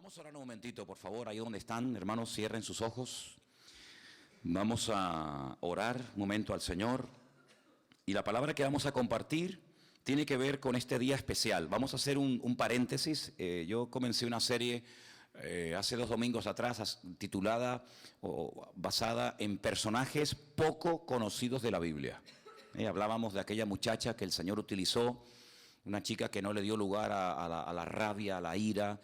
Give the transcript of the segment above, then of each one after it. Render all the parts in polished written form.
Vamos a orar un momentito, por favor, ahí donde están, hermanos, cierren sus ojos. Vamos a orar un momento al Señor. Y la palabra que vamos a compartir tiene que ver con este día especial. Vamos a hacer un paréntesis. Yo comencé una serie hace 2 domingos atrás titulada o basada en personajes poco conocidos de la Biblia. Hablábamos de aquella muchacha que el Señor utilizó, una chica que no le dio lugar a la rabia, a la ira,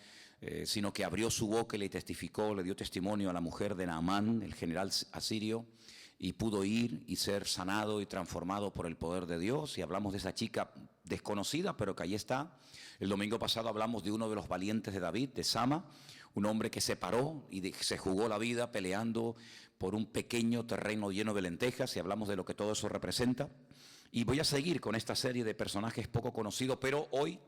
sino que abrió su boca y le testificó, le dio testimonio a la mujer de Naamán, el general asirio, y pudo ir y ser sanado y transformado por el poder de Dios. Y hablamos de esa chica desconocida, pero que ahí está. El domingo pasado hablamos de uno de los valientes de David, de Sama, un hombre que se paró y se jugó la vida peleando por un pequeño terreno lleno de lentejas, y hablamos de lo que todo eso representa. Y voy a seguir con esta serie de personajes poco conocidos, pero hoy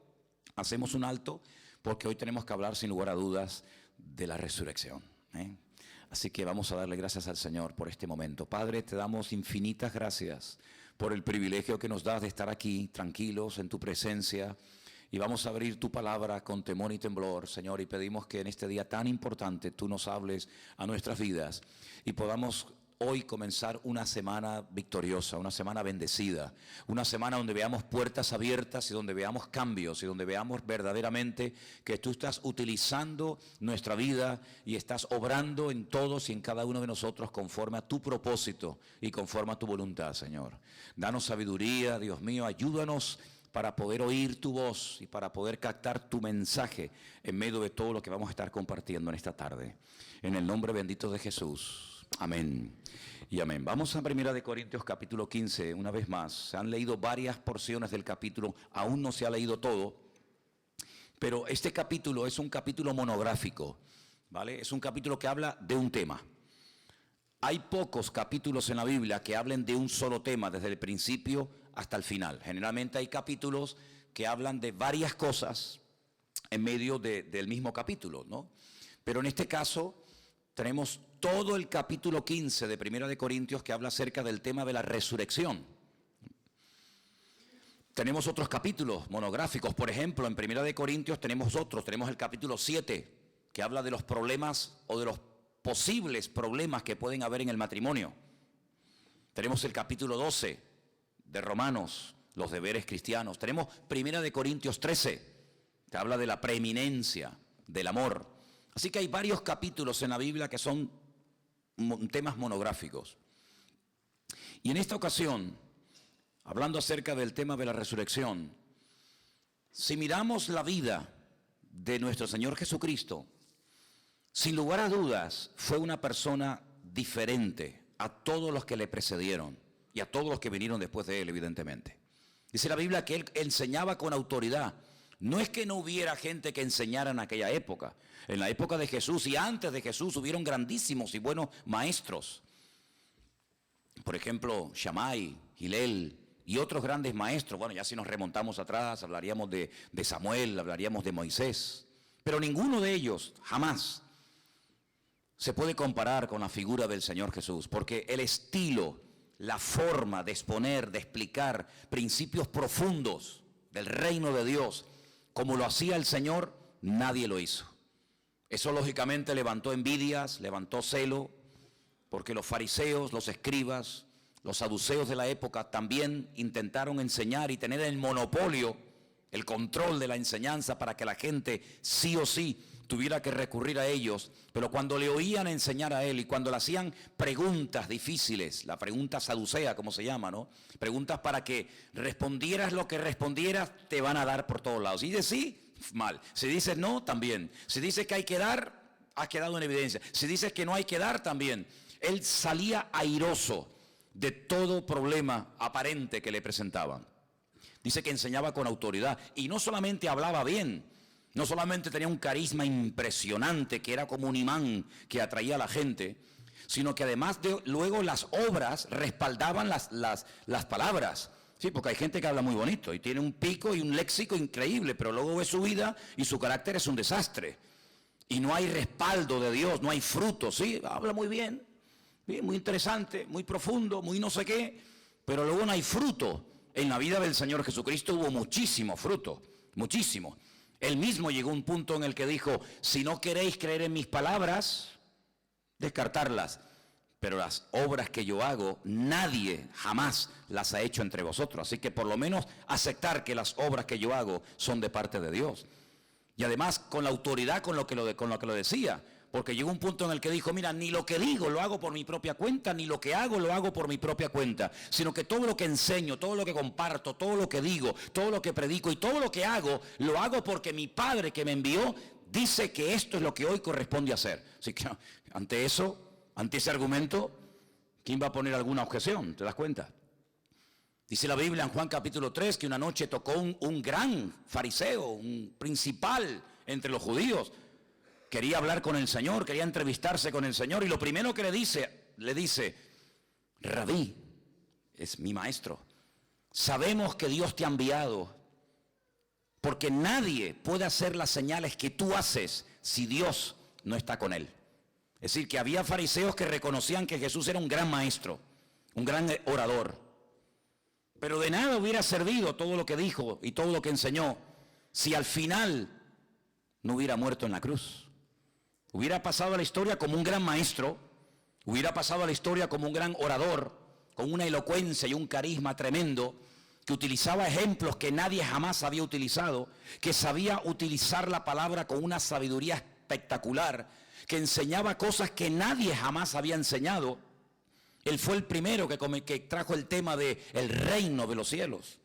hacemos un alto porque hoy tenemos que hablar sin lugar a dudas de la resurrección. Así que vamos a darle gracias al Señor por este momento. Padre, te damos infinitas gracias por el privilegio que nos das de estar aquí tranquilos en tu presencia. Y vamos a abrir tu palabra con temor y temblor, Señor, y pedimos que en este día tan importante tú nos hables a nuestras vidas y podamos hoy comenzar una semana victoriosa, una semana bendecida, una semana donde veamos puertas abiertas y donde veamos cambios y donde veamos verdaderamente que tú estás utilizando nuestra vida y estás obrando en todos y en cada uno de nosotros conforme a tu propósito y conforme a tu voluntad, Señor. Danos sabiduría, Dios mío, ayúdanos para poder oír tu voz y para poder captar tu mensaje en medio de todo lo que vamos a estar compartiendo en esta tarde. En el nombre bendito de Jesús. Amén y amén. Vamos a 1 Corintios capítulo 15, una vez más. Se han leído varias porciones del capítulo, aún no se ha leído todo, pero este capítulo es un capítulo monográfico, ¿vale? Es un capítulo que habla de un tema. Hay pocos capítulos en la Biblia que hablen de un solo tema desde el principio hasta el final. Generalmente hay capítulos que hablan de varias cosas en medio del mismo capítulo, ¿no? Pero en este caso tenemos todo el capítulo 15 de 1 Corintios que habla acerca del tema de la resurrección. Tenemos otros capítulos monográficos, por ejemplo, en 1 Corintios tenemos el capítulo 7, que habla de los problemas o de los posibles problemas que pueden haber en el matrimonio. Tenemos el capítulo 12 de Romanos, los deberes cristianos. Tenemos 1 Corintios 13, que habla de la preeminencia del amor. Así que hay varios capítulos en la Biblia que son temas monográficos. Y en esta ocasión, hablando acerca del tema de la resurrección, si miramos la vida de nuestro Señor Jesucristo, sin lugar a dudas fue una persona diferente a todos los que le precedieron y a todos los que vinieron después de él, evidentemente. Dice la Biblia que él enseñaba con autoridad. No es que no hubiera gente que enseñara en aquella época. En la época de Jesús y antes de Jesús hubieron grandísimos y buenos maestros. Por ejemplo, Shammai, Hillel y otros grandes maestros. Bueno, ya si nos remontamos atrás, hablaríamos de Samuel, hablaríamos de Moisés. Pero ninguno de ellos jamás se puede comparar con la figura del Señor Jesús. Porque el estilo, la forma de exponer, de explicar principios profundos del reino de Dios, como lo hacía el Señor, nadie lo hizo. Eso lógicamente levantó envidias, levantó celo, porque los fariseos, los escribas, los saduceos de la época también intentaron enseñar y tener el monopolio, el control de la enseñanza para que la gente sí o sí tuviera que recurrir a ellos. Pero cuando le oían enseñar a él y cuando le hacían preguntas difíciles, la pregunta saducea como se llama, ¿no? Preguntas para que respondieras lo que respondieras, te van a dar por todos lados. Y de sí, mal. Si dices no, también. Si dices que hay que dar, has quedado en evidencia. Si dices que no hay que dar, también. Él salía airoso de todo problema aparente que le presentaban. Dice que enseñaba con autoridad y no solamente hablaba bien, no solamente tenía un carisma impresionante que era como un imán que atraía a la gente, sino que además luego las obras respaldaban las palabras. Sí, porque hay gente que habla muy bonito y tiene un pico y un léxico increíble, pero luego ve su vida y su carácter es un desastre. Y no hay respaldo de Dios, no hay fruto. Sí, habla muy bien, muy interesante, muy profundo, muy no sé qué, pero luego no hay fruto. En la vida del Señor Jesucristo hubo muchísimo fruto, muchísimo. Él mismo llegó a un punto en el que dijo, si no queréis creer en mis palabras, descartarlas. Pero las obras que yo hago, nadie jamás las ha hecho entre vosotros. Así que por lo menos aceptar que las obras que yo hago son de parte de Dios. Y además con la autoridad con lo que lo decía. Porque llegó un punto en el que dijo, mira, ni lo que digo lo hago por mi propia cuenta, ni lo que hago lo hago por mi propia cuenta, sino que todo lo que enseño, todo lo que comparto, todo lo que digo, todo lo que predico y todo lo que hago, lo hago porque mi Padre que me envió dice que esto es lo que hoy corresponde hacer. Así que ante eso, ante ese argumento, ¿quién va a poner alguna objeción? ¿Te das cuenta? Dice la Biblia en Juan capítulo 3 que una noche tocó un gran fariseo, un principal entre los judíos. Quería hablar con el Señor, quería entrevistarse con el Señor y lo primero que le dice, Rabí, es mi maestro, sabemos que Dios te ha enviado porque nadie puede hacer las señales que tú haces si Dios no está con él. Es decir, que había fariseos que reconocían que Jesús era un gran maestro, un gran orador, pero de nada hubiera servido todo lo que dijo y todo lo que enseñó si al final no hubiera muerto en la cruz. Hubiera pasado a la historia como un gran maestro, hubiera pasado a la historia como un gran orador, con una elocuencia y un carisma tremendo, que utilizaba ejemplos que nadie jamás había utilizado, que sabía utilizar la palabra con una sabiduría espectacular, que enseñaba cosas que nadie jamás había enseñado. Él fue el primero que trajo el tema del reino de los cielos.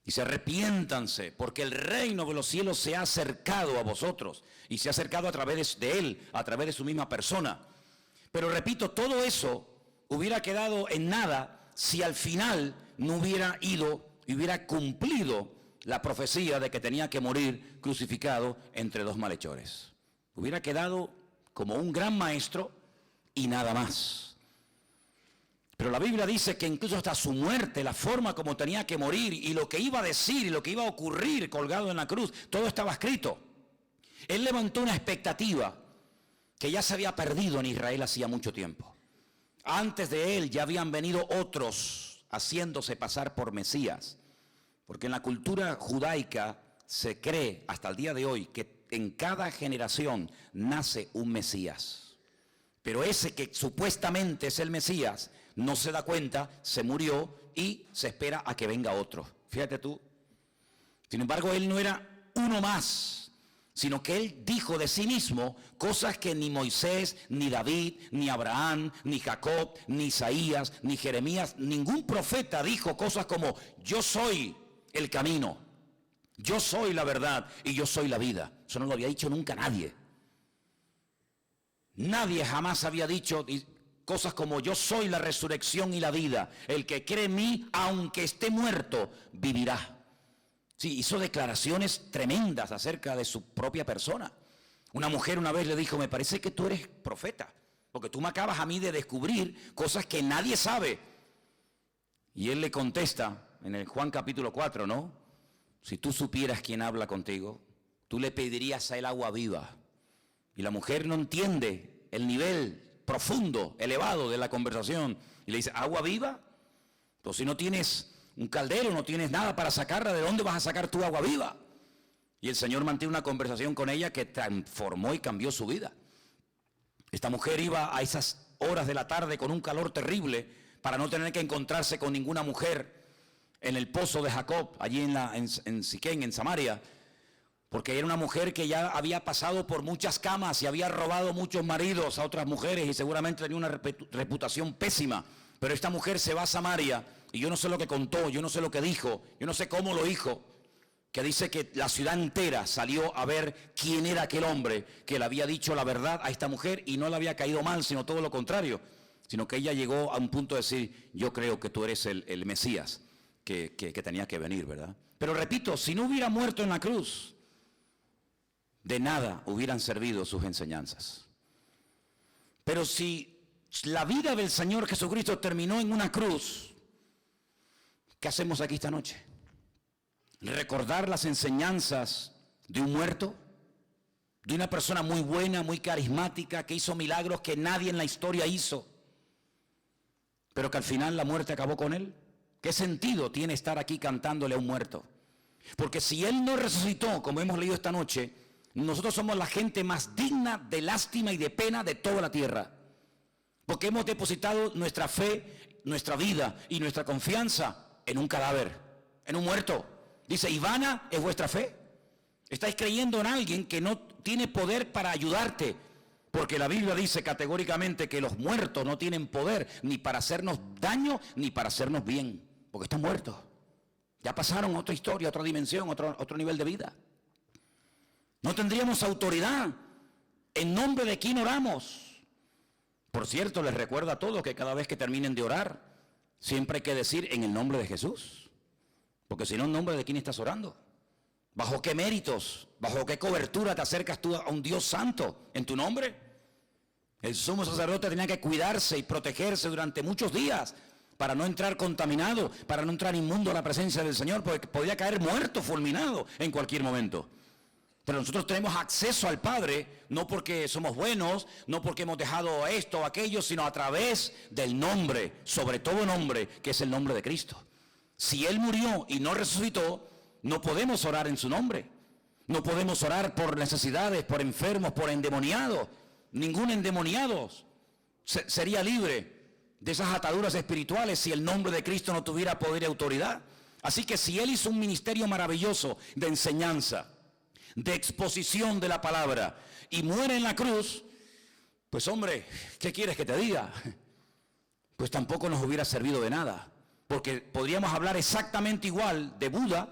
Dice, arrepiéntanse, porque el reino de los cielos se ha acercado a vosotros. Y se ha acercado a través de él, a través de su misma persona. Pero repito, todo eso hubiera quedado en nada si al final no hubiera ido y hubiera cumplido la profecía de que tenía que morir crucificado entre dos malhechores. Hubiera quedado como un gran maestro y nada más. Pero la Biblia dice que incluso hasta su muerte, la forma como tenía que morir y lo que iba a decir y lo que iba a ocurrir colgado en la cruz, todo estaba escrito. Él levantó una expectativa que ya se había perdido en Israel hacía mucho tiempo. Antes de él ya habían venido otros haciéndose pasar por Mesías. Porque en la cultura judaica se cree hasta el día de hoy que en cada generación nace un Mesías. Pero ese que supuestamente es el Mesías no se da cuenta, se murió y se espera a que venga otro. Fíjate tú. Sin embargo, él no era uno más, sino que él dijo de sí mismo cosas que ni Moisés, ni David, ni Abraham, ni Jacob, ni Isaías, ni Jeremías, ningún profeta dijo cosas como yo soy el camino, yo soy la verdad y yo soy la vida. Eso no lo había dicho nunca nadie. Nadie jamás había dicho cosas como yo soy la resurrección y la vida. El que cree en mí, aunque esté muerto, vivirá. Sí, hizo declaraciones tremendas acerca de su propia persona. Una mujer una vez le dijo, me parece que tú eres profeta, porque tú me acabas a mí de descubrir cosas que nadie sabe. Y él le contesta en el Juan capítulo 4, ¿no? Si tú supieras quién habla contigo, tú le pedirías a él agua viva. Y la mujer no entiende el nivel profundo, elevado de la conversación. Y le dice, ¿agua viva? Pues si no tienes un caldero, no tienes nada para sacarla, ¿de dónde vas a sacar tu agua viva? Y el Señor mantiene una conversación con ella que transformó y cambió su vida. Esta mujer iba a esas horas de la tarde con un calor terrible para no tener que encontrarse con ninguna mujer en el pozo de Jacob, allí en Siquén, en Samaria, porque era una mujer que ya había pasado por muchas camas y había robado muchos maridos a otras mujeres y seguramente tenía una reputación pésima. Pero esta mujer se va a Samaria y yo no sé lo que contó, yo no sé lo que dijo, yo no sé cómo lo dijo, que dice que la ciudad entera salió a ver quién era aquel hombre que le había dicho la verdad a esta mujer y no le había caído mal, sino todo lo contrario, sino que ella llegó a un punto de decir, yo creo que tú eres el Mesías que tenía que venir, ¿verdad? Pero repito, si no hubiera muerto en la cruz, de nada hubieran servido sus enseñanzas. Pero si la vida del Señor Jesucristo terminó en una cruz, ¿qué hacemos aquí esta noche? ¿Recordar las enseñanzas de un muerto? ¿De una persona muy buena, muy carismática, que hizo milagros que nadie en la historia hizo, pero que al final la muerte acabó con él? ¿Qué sentido tiene estar aquí cantándole a un muerto? Porque si Él no resucitó, como hemos leído esta noche, nosotros somos la gente más digna de lástima y de pena de toda la tierra. Porque hemos depositado nuestra fe, nuestra vida y nuestra confianza en un cadáver, en un muerto. Dice, ¿y vana es vuestra fe? Estáis creyendo en alguien que no tiene poder para ayudarte. Porque la Biblia dice categóricamente que los muertos no tienen poder ni para hacernos daño ni para hacernos bien. Porque están muertos. Ya pasaron a otra historia, a otra dimensión, otro nivel de vida. No tendríamos autoridad. ¿En nombre de quién oramos? Por cierto, les recuerdo a todos que cada vez que terminen de orar, siempre hay que decir en el nombre de Jesús. Porque si no, ¿en nombre de quién estás orando? ¿Bajo qué méritos? ¿Bajo qué cobertura te acercas tú a un Dios santo? ¿En tu nombre? El sumo sacerdote tenía que cuidarse y protegerse durante muchos días para no entrar contaminado, para no entrar inmundo a la presencia del Señor, porque podía caer muerto, fulminado en cualquier momento. Pero nosotros tenemos acceso al Padre, no porque somos buenos, no porque hemos dejado esto o aquello, sino a través del nombre, sobre todo nombre, que es el nombre de Cristo. Si Él murió y no resucitó, no podemos orar en su nombre. No podemos orar por necesidades, por enfermos, por endemoniados. Ningún endemoniado sería libre de esas ataduras espirituales si el nombre de Cristo no tuviera poder y autoridad. Así que si Él hizo un ministerio maravilloso de enseñanza, de exposición de la palabra, y muere en la cruz, pues hombre, ¿qué quieres que te diga? Pues tampoco nos hubiera servido de nada, porque podríamos hablar exactamente igual de Buda,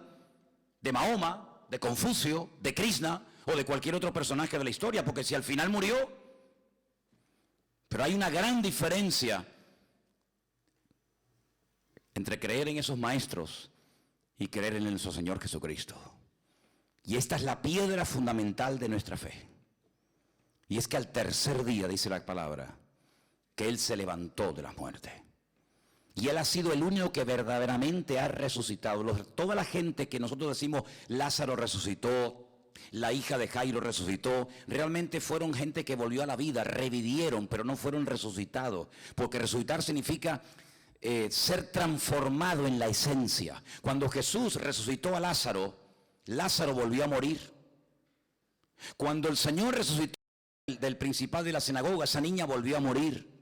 de Mahoma, de Confucio, de Krishna o de cualquier otro personaje de la historia, porque si al final murió. Pero hay una gran diferencia entre creer en esos maestros y creer en nuestro Señor Jesucristo. Y esta es la piedra fundamental de nuestra fe. Y es que al tercer día, dice la palabra, que Él se levantó de la muerte. Y Él ha sido el único que verdaderamente ha resucitado. Toda la gente que nosotros decimos, Lázaro resucitó, la hija de Jairo resucitó, realmente fueron gente que volvió a la vida, revivieron, pero no fueron resucitados. Porque resucitar significa ser transformado en la esencia. Cuando Jesús resucitó a Lázaro, Lázaro volvió a morir. Cuando el Señor resucitó del principal de la sinagoga, esa niña volvió a morir.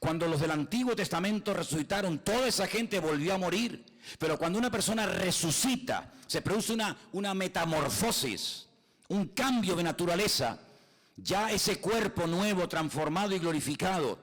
Cuando los del Antiguo Testamento resucitaron, toda esa gente volvió a morir. Pero cuando una persona resucita, se produce una metamorfosis, un cambio de naturaleza. Ya ese cuerpo nuevo, transformado y glorificado,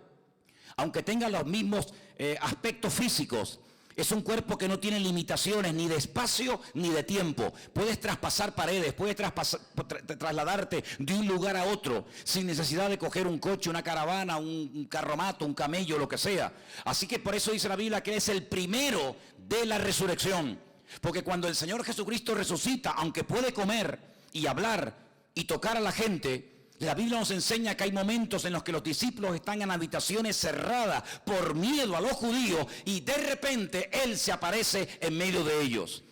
aunque tenga los mismos aspectos físicos, es un cuerpo que no tiene limitaciones ni de espacio ni de tiempo. Puedes traspasar paredes, puedes trasladarte de un lugar a otro sin necesidad de coger un coche, una caravana, un carromato, un camello, lo que sea. Así que por eso dice la Biblia que es el primero de la resurrección. Porque cuando el Señor Jesucristo resucita, aunque puede comer y hablar y tocar a la gente, la Biblia nos enseña que hay momentos en los que los discípulos están en habitaciones cerradas por miedo a los judíos y de repente Él se aparece en medio de ellos.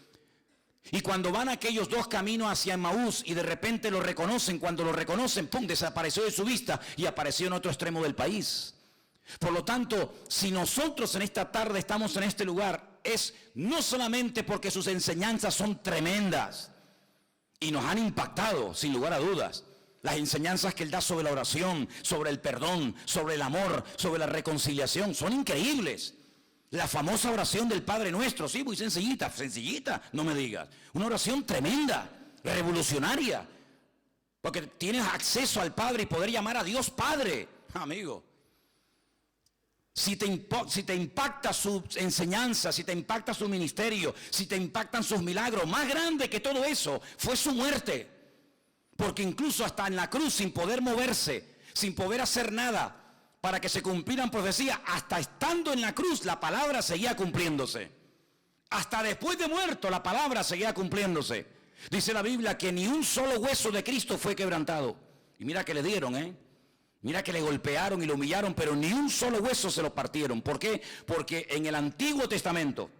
Y cuando van aquellos dos caminos hacia Emaús y de repente lo reconocen, cuando lo reconocen, ¡pum!, desapareció de su vista y apareció en otro extremo del país. Por lo tanto, si nosotros en esta tarde estamos en este lugar, es no solamente porque sus enseñanzas son tremendas y nos han impactado, sin lugar a dudas. Las enseñanzas que Él da sobre la oración, sobre el perdón, sobre el amor, sobre la reconciliación, son increíbles. La famosa oración del Padre Nuestro, sí, muy sencillita, no me digas. Una oración tremenda, revolucionaria, porque tienes acceso al Padre y poder llamar a Dios Padre, amigo. Si te impacta su enseñanza, si te impacta su ministerio, si te impactan sus milagros, más grande que todo eso fue su muerte. Porque incluso hasta en la cruz, sin poder moverse, sin poder hacer nada para que se cumplieran profecías, hasta estando en la cruz la palabra seguía cumpliéndose. Hasta después de muerto la palabra seguía cumpliéndose. Dice la Biblia que ni un solo hueso de Cristo fue quebrantado. Y mira que le dieron, mira que le golpearon y lo humillaron, pero ni un solo hueso se lo partieron. ¿Por qué? Porque en el Antiguo Testamento,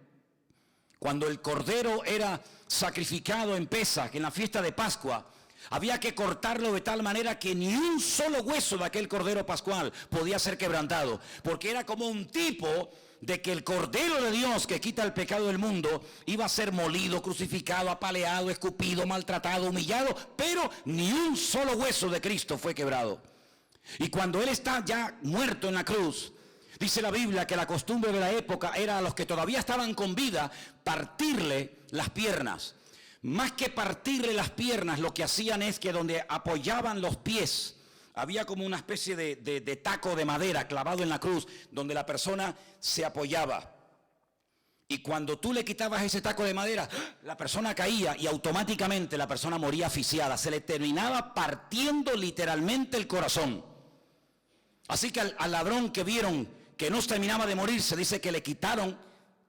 cuando el cordero era sacrificado en Pesaj, en la fiesta de Pascua, había que cortarlo de tal manera que ni un solo hueso de aquel cordero pascual podía ser quebrantado, porque era como un tipo de que el Cordero de Dios que quita el pecado del mundo iba a ser molido, crucificado, apaleado, escupido, maltratado, humillado, pero ni un solo hueso de Cristo fue quebrado. Y cuando Él está ya muerto en la cruz, dice la Biblia que la costumbre de la época era a los que todavía estaban con vida partirle las piernas. Más que partirle las piernas, lo que hacían es que donde apoyaban los pies, había como una especie de taco de madera clavado en la cruz, donde la persona se apoyaba. Y cuando tú le quitabas ese taco de madera, la persona caía y automáticamente la persona moría asfixiada. Se le terminaba partiendo literalmente el corazón. Así que al ladrón que vieron que no terminaba de morir, se dice que le quitaron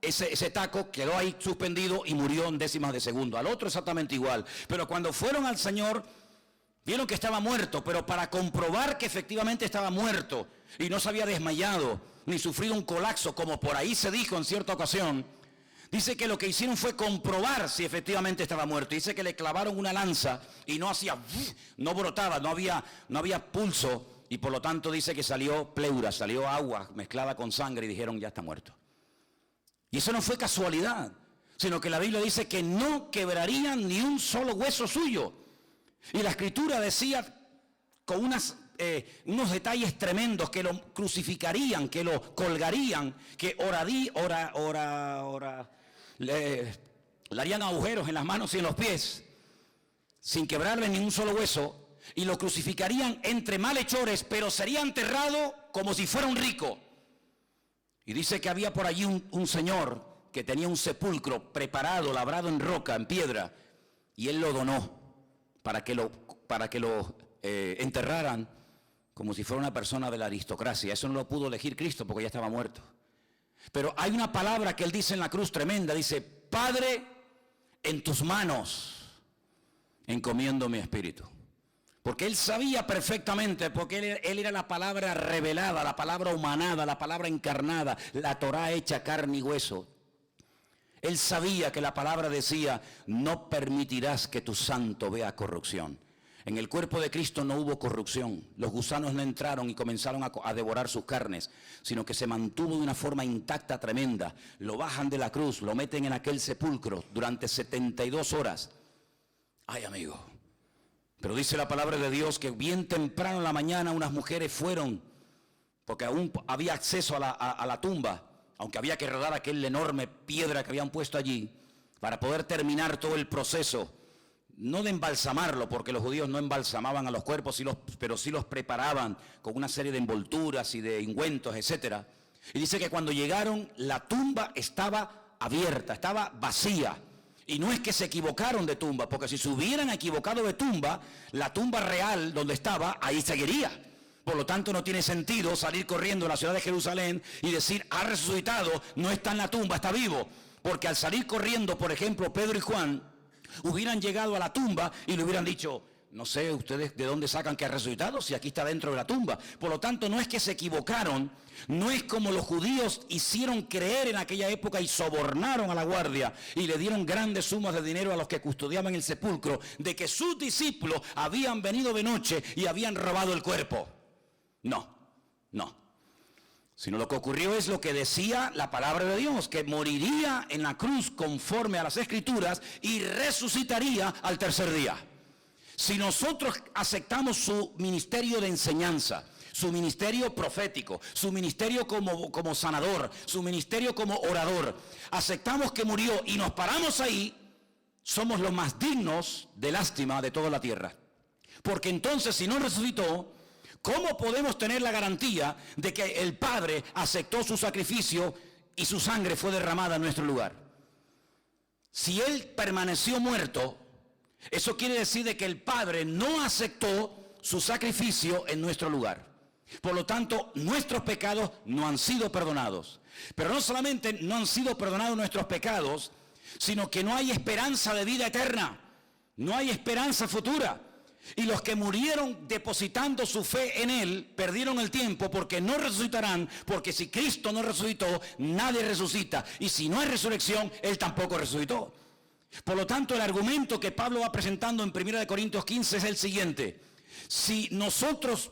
ese taco, quedó ahí suspendido y murió en décimas de segundo. Al otro exactamente igual. Pero cuando fueron al Señor, vieron que estaba muerto, pero para comprobar que efectivamente estaba muerto y no se había desmayado ni sufrido un colapso, como por ahí se dijo en cierta ocasión, dice que lo que hicieron fue comprobar si efectivamente estaba muerto. Dice que le clavaron una lanza y no hacía, no brotaba, no había pulso, y por lo tanto dice que salió pleura, salió agua mezclada con sangre y dijeron ya está muerto. Y eso no fue casualidad, sino que la Biblia dice que no quebrarían ni un solo hueso suyo. Y la Escritura decía con unos detalles tremendos, que lo crucificarían, que lo colgarían, que le harían agujeros en las manos y en los pies, sin quebrarle ni un solo hueso, y lo crucificarían entre malhechores, pero sería enterrado como si fuera un rico. Y dice que había por allí un señor que tenía un sepulcro preparado, labrado en roca, en piedra, y él lo donó para que lo enterraran como si fuera una persona de la aristocracia. Eso no lo pudo elegir Cristo porque ya estaba muerto. Pero hay una palabra que Él dice en la cruz tremenda, dice: Padre, en tus manos encomiendo mi espíritu. Porque Él sabía perfectamente, porque él era la palabra revelada, la palabra humanada, la palabra encarnada, la Torá hecha carne y hueso. Él sabía que la palabra decía: no permitirás que tu santo vea corrupción. En el cuerpo de Cristo no hubo corrupción. Los gusanos no entraron y comenzaron a devorar sus carnes, sino que se mantuvo de una forma intacta tremenda. Lo bajan de la cruz, lo meten en aquel sepulcro durante 72 horas. Ay, amigo. Pero dice la palabra de Dios que bien temprano en la mañana unas mujeres fueron, porque aún había acceso a la tumba, aunque había que rodar aquella enorme piedra que habían puesto allí, para poder terminar todo el proceso, no de embalsamarlo, porque los judíos no embalsamaban a los cuerpos, pero sí los preparaban con una serie de envolturas y de ungüentos, etc. Y dice que cuando llegaron, la tumba estaba abierta, estaba vacía. Y no es que se equivocaron de tumba, porque si se hubieran equivocado de tumba, la tumba real donde estaba, ahí seguiría. Por lo tanto, no tiene sentido salir corriendo a la ciudad de Jerusalén y decir: ha resucitado, no está en la tumba, está vivo. Porque al salir corriendo, por ejemplo, Pedro y Juan hubieran llegado a la tumba y le hubieran dicho: no sé ustedes de dónde sacan que ha resucitado, si aquí está dentro de la tumba. Por lo tanto, no es que se equivocaron, no es como los judíos hicieron creer en aquella época y sobornaron a la guardia y le dieron grandes sumas de dinero a los que custodiaban el sepulcro, de que sus discípulos habían venido de noche y habían robado el cuerpo. No. Sino lo que ocurrió es lo que decía la palabra de Dios, que moriría en la cruz conforme a las Escrituras y resucitaría al tercer día. Si nosotros aceptamos su ministerio de enseñanza, su ministerio profético, su ministerio como sanador, su ministerio como orador, aceptamos que murió y nos paramos ahí, somos los más dignos de lástima de toda la tierra. Porque entonces, si no resucitó, ¿cómo podemos tener la garantía de que el Padre aceptó su sacrificio y su sangre fue derramada en nuestro lugar? Si Él permaneció muerto, eso quiere decir de que el Padre no aceptó su sacrificio en nuestro lugar. Por lo tanto, nuestros pecados no han sido perdonados. Pero no solamente no han sido perdonados nuestros pecados, sino que no hay esperanza de vida eterna. No hay esperanza futura. Y los que murieron depositando su fe en Él, perdieron el tiempo, porque no resucitarán, porque si Cristo no resucitó, nadie resucita. Y si no hay resurrección, Él tampoco resucitó. Por lo tanto, el argumento que Pablo va presentando en 1 Corintios 15 es el siguiente: si nosotros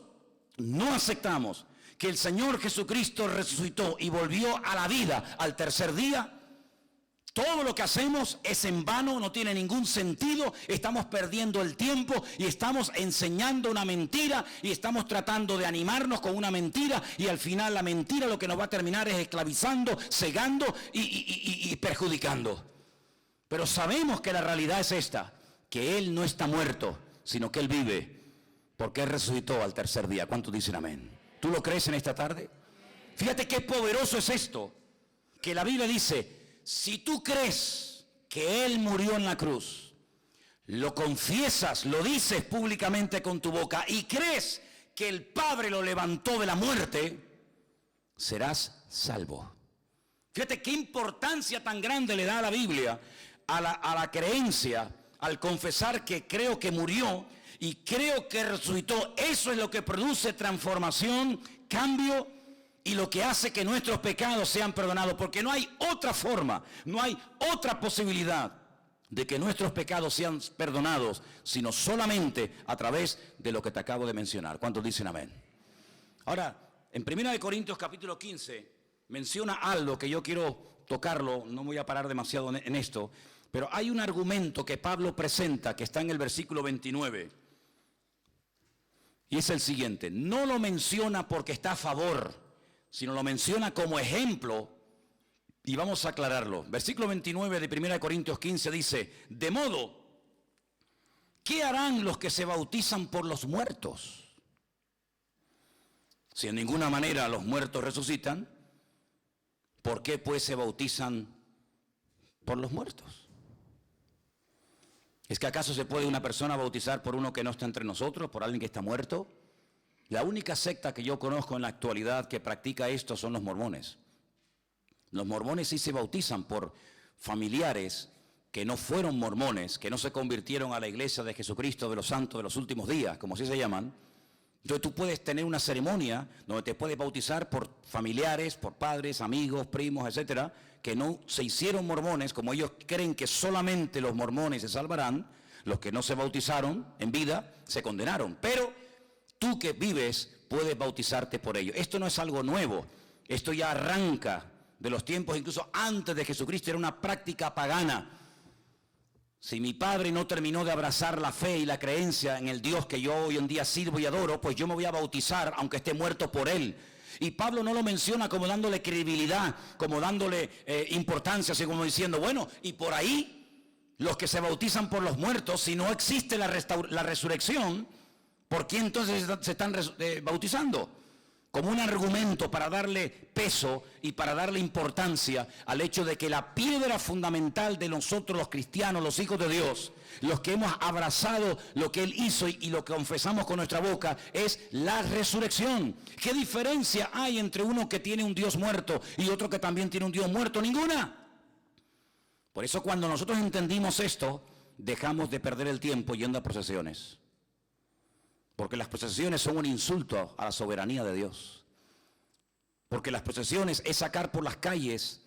no aceptamos que el Señor Jesucristo resucitó y volvió a la vida al tercer día, todo lo que hacemos es en vano, no tiene ningún sentido, estamos perdiendo el tiempo y estamos enseñando una mentira y estamos tratando de animarnos con una mentira y al final la mentira lo que nos va a terminar es esclavizando, cegando y perjudicando. Pero sabemos que la realidad es esta, que Él no está muerto, sino que Él vive, porque Él resucitó al tercer día. ¿Cuántos dicen amén? ¿Tú lo crees en esta tarde? Fíjate qué poderoso es esto, que la Biblia dice, si tú crees que Él murió en la cruz, lo confiesas, lo dices públicamente con tu boca y crees que el Padre lo levantó de la muerte, serás salvo. Fíjate qué importancia tan grande le da a la Biblia a la creencia, al confesar que creo que murió y creo que resucitó. Eso es lo que produce transformación, cambio y lo que hace que nuestros pecados sean perdonados, porque no hay otra forma, no hay otra posibilidad de que nuestros pecados sean perdonados, sino solamente a través de lo que te acabo de mencionar. ¿Cuántos dicen amén? Ahora, en 1 Corintios capítulo 15, menciona algo que yo quiero tocarlo, no voy a parar demasiado en esto, pero hay un argumento que Pablo presenta que está en el versículo 29, y es el siguiente: no lo menciona porque está a favor, sino lo menciona como ejemplo, y vamos a aclararlo. Versículo 29 de 1 Corintios 15 dice, de modo, ¿qué harán los que se bautizan por los muertos? Si en ninguna manera los muertos resucitan, ¿por qué pues se bautizan por los muertos? ¿Es que acaso se puede una persona bautizar por uno que no está entre nosotros, por alguien que está muerto? La única secta que yo conozco en la actualidad que practica esto son los mormones. Los mormones sí se bautizan por familiares que no fueron mormones, que no se convirtieron a la iglesia de Jesucristo de los santos de los últimos días, como así se llaman. Entonces tú puedes tener una ceremonia donde te puedes bautizar por familiares, por padres, amigos, primos, etcétera, que no se hicieron mormones, como ellos creen que solamente los mormones se salvarán. Los que no se bautizaron en vida se condenaron, pero tú que vives puedes bautizarte por ello. Esto no es algo nuevo, esto ya arranca de los tiempos, incluso antes de Jesucristo era una práctica pagana. Si mi padre no terminó de abrazar la fe y la creencia en el Dios que yo hoy en día sirvo y adoro, pues yo me voy a bautizar aunque esté muerto por él. Y Pablo no lo menciona como dándole credibilidad, como dándole importancia, así como diciendo, bueno, y por ahí los que se bautizan por los muertos, si no existe la resurrección, ¿por qué entonces se están bautizando? Como un argumento para darle peso y para darle importancia al hecho de que la piedra fundamental de nosotros los cristianos, los hijos de Dios, los que hemos abrazado lo que Él hizo y lo que confesamos con nuestra boca, es la resurrección. ¿Qué diferencia hay entre uno que tiene un Dios muerto y otro que también tiene un Dios muerto? Ninguna. Por eso cuando nosotros entendimos esto, dejamos de perder el tiempo yendo a procesiones. Porque las procesiones son un insulto a la soberanía de Dios. Porque las procesiones es sacar por las calles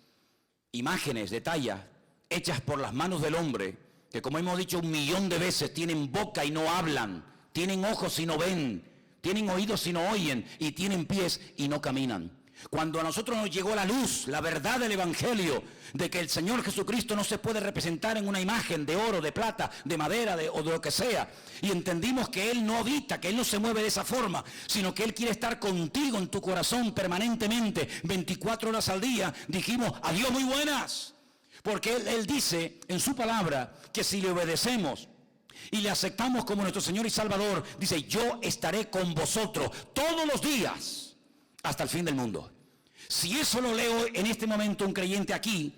imágenes de talla hechas por las manos del hombre, que como hemos dicho 1.000.000 de veces, tienen boca y no hablan, tienen ojos y no ven, tienen oídos y no oyen, y tienen pies y no caminan. Cuando a nosotros nos llegó la luz, la verdad del Evangelio, de que el Señor Jesucristo no se puede representar en una imagen de oro, de plata, de madera o de lo que sea, y entendimos que Él no habita, que Él no se mueve de esa forma, sino que Él quiere estar contigo en tu corazón permanentemente, 24 horas al día, dijimos, adiós muy buenas, porque Él dice en su palabra que si le obedecemos y le aceptamos como nuestro Señor y Salvador, dice, yo estaré con vosotros todos los días hasta el fin del mundo. Si eso lo leo en este momento un creyente aquí,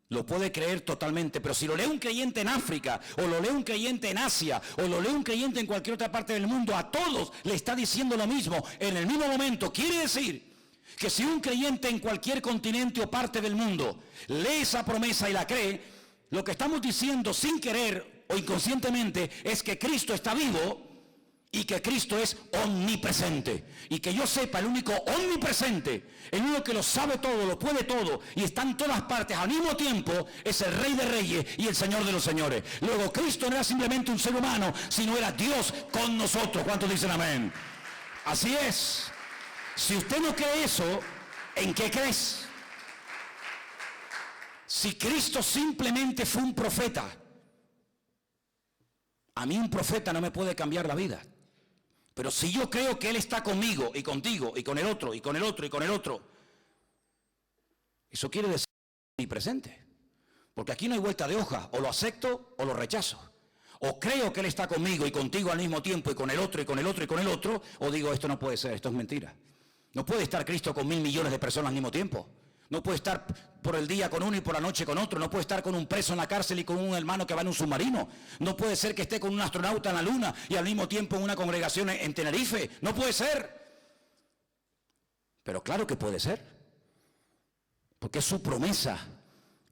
lo puede creer totalmente, pero si lo lee un creyente en África, o lo lee un creyente en Asia, o lo lee un creyente en cualquier otra parte del mundo, a todos le está diciendo lo mismo en el mismo momento. Quiere decir que si un creyente en cualquier continente o parte del mundo lee esa promesa y la cree, lo que estamos diciendo sin querer o inconscientemente es que Cristo está vivo y que Cristo es omnipresente. Y que yo sepa, el único omnipresente, el único que lo sabe todo, lo puede todo y está en todas partes al mismo tiempo, es el Rey de Reyes y el Señor de los Señores. Luego Cristo no era simplemente un ser humano, sino era Dios con nosotros. ¿Cuántos dicen amén? Así es. Si usted no cree eso, ¿en qué crees? Si Cristo simplemente fue un profeta, a mí un profeta no me puede cambiar la vida. Pero si yo creo que Él está conmigo y contigo y con el otro y con el otro y con el otro, eso quiere decir mi presente. Porque aquí no hay vuelta de hoja, o lo acepto o lo rechazo. O creo que Él está conmigo y contigo al mismo tiempo y con el otro y con el otro y con el otro, o digo esto no puede ser, esto es mentira. No puede estar Cristo con 1.000 millones de personas al mismo tiempo. No puede estar por el día con uno y por la noche con otro. No puede estar con un preso en la cárcel y con un hermano que va en un submarino. No puede ser que esté con un astronauta en la luna y al mismo tiempo en una congregación en Tenerife. No puede ser. Pero claro que puede ser. Porque es su promesa.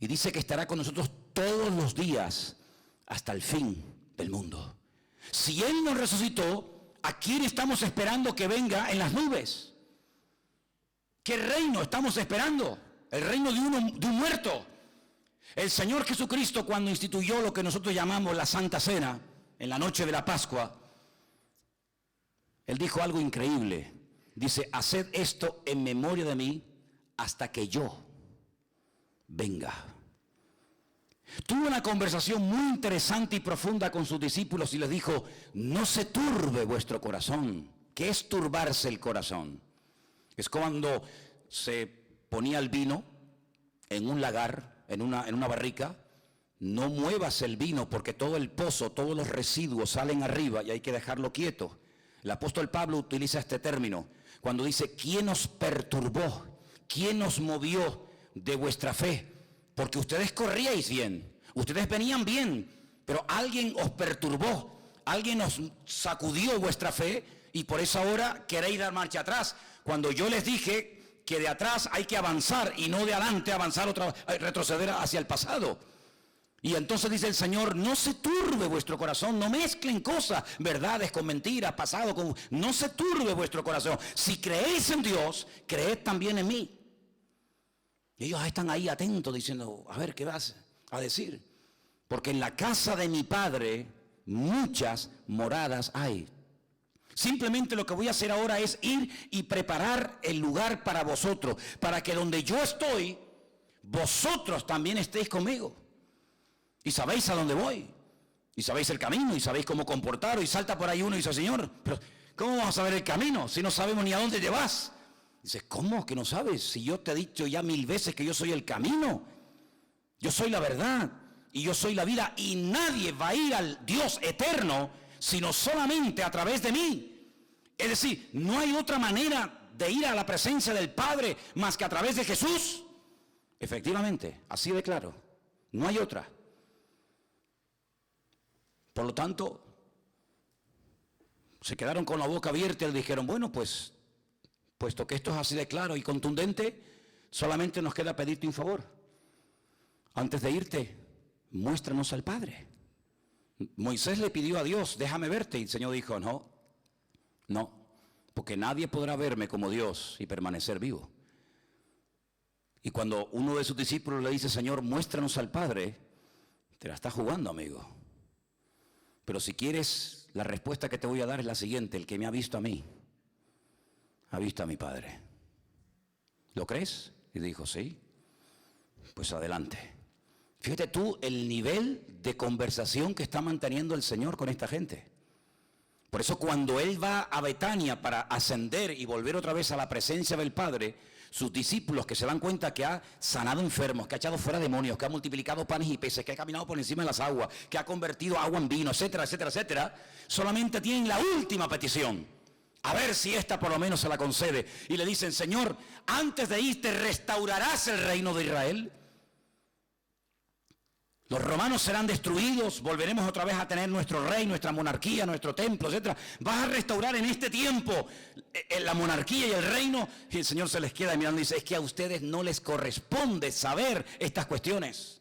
Y dice que estará con nosotros todos los días hasta el fin del mundo. Si Él nos resucitó, ¿a quién estamos esperando que venga en las nubes? ¿Qué reino estamos esperando? El reino de un muerto. El Señor Jesucristo, cuando instituyó lo que nosotros llamamos la Santa Cena, en la noche de la Pascua, Él dijo algo increíble. Dice, haced esto en memoria de mí hasta que yo venga. Tuvo una conversación muy interesante y profunda con sus discípulos y les dijo, no se turbe vuestro corazón. ¿Qué es turbarse el corazón? Es cuando se ponía el vino en un lagar, en una barrica. No muevas el vino porque todo el pozo, todos los residuos salen arriba y hay que dejarlo quieto. El apóstol Pablo utiliza este término cuando dice, ¿quién os perturbó? ¿Quién os movió de vuestra fe? Porque ustedes corríais bien, ustedes venían bien, pero alguien os perturbó, alguien os sacudió vuestra fe y por eso ahora queréis dar marcha atrás. Cuando yo les dije que de atrás hay que avanzar y no de adelante avanzar retroceder hacia el pasado. Y entonces dice el Señor, no se turbe vuestro corazón, no mezclen cosas, verdades con mentiras, pasado con... No se turbe vuestro corazón. Si creéis en Dios, creed también en mí. Y ellos están ahí atentos diciendo, a ver, ¿qué vas a decir? Porque en la casa de mi Padre muchas moradas hay. Simplemente lo que voy a hacer ahora es ir y preparar el lugar para vosotros, para que donde yo estoy, vosotros también estéis conmigo. Y sabéis a dónde voy, y sabéis el camino, y sabéis cómo comportaros, y salta por ahí uno y dice, Señor, pero ¿cómo vamos a saber el camino si no sabemos ni a dónde te vas? Dice, ¿cómo que no sabes? Si yo te he dicho ya 1000 veces que yo soy el camino, yo soy la verdad, y yo soy la vida, y nadie va a ir al Dios eterno sino solamente a través de mí. Es decir, no hay otra manera de ir a la presencia del Padre más que a través de Jesús. Efectivamente, así de claro, no hay otra. Por lo tanto, se quedaron con la boca abierta y le dijeron, bueno, pues, puesto que esto es así de claro y contundente, solamente nos queda pedirte un favor. Antes de irte, muéstranos al Padre. Moisés le pidió a Dios, déjame verte, y el Señor dijo, no, porque nadie podrá verme como Dios y permanecer vivo. Y cuando uno de sus discípulos le dice, Señor, muéstranos al Padre, te la estás jugando, amigo. Pero si quieres, la respuesta que te voy a dar es la siguiente, el que me ha visto a mí, ha visto a mi Padre. ¿Lo crees? Y dijo, sí, pues adelante. Fíjate tú el nivel de conversación que está manteniendo el Señor con esta gente. Por eso cuando Él va a Betania para ascender y volver otra vez a la presencia del Padre, sus discípulos que se dan cuenta que ha sanado enfermos, que ha echado fuera demonios, que ha multiplicado panes y peces, que ha caminado por encima de las aguas, que ha convertido agua en vino, etcétera, etcétera, etcétera, solamente tienen la última petición. A ver si esta por lo menos se la concede. Y le dicen, Señor, antes de irte, ¿restaurarás el reino de Israel? Los romanos serán destruidos, volveremos otra vez a tener nuestro rey, nuestra monarquía, nuestro templo, etc. ¿Vas a restaurar en este tiempo la monarquía y el reino? Y el Señor se les queda mirando y dice, es que a ustedes no les corresponde saber estas cuestiones.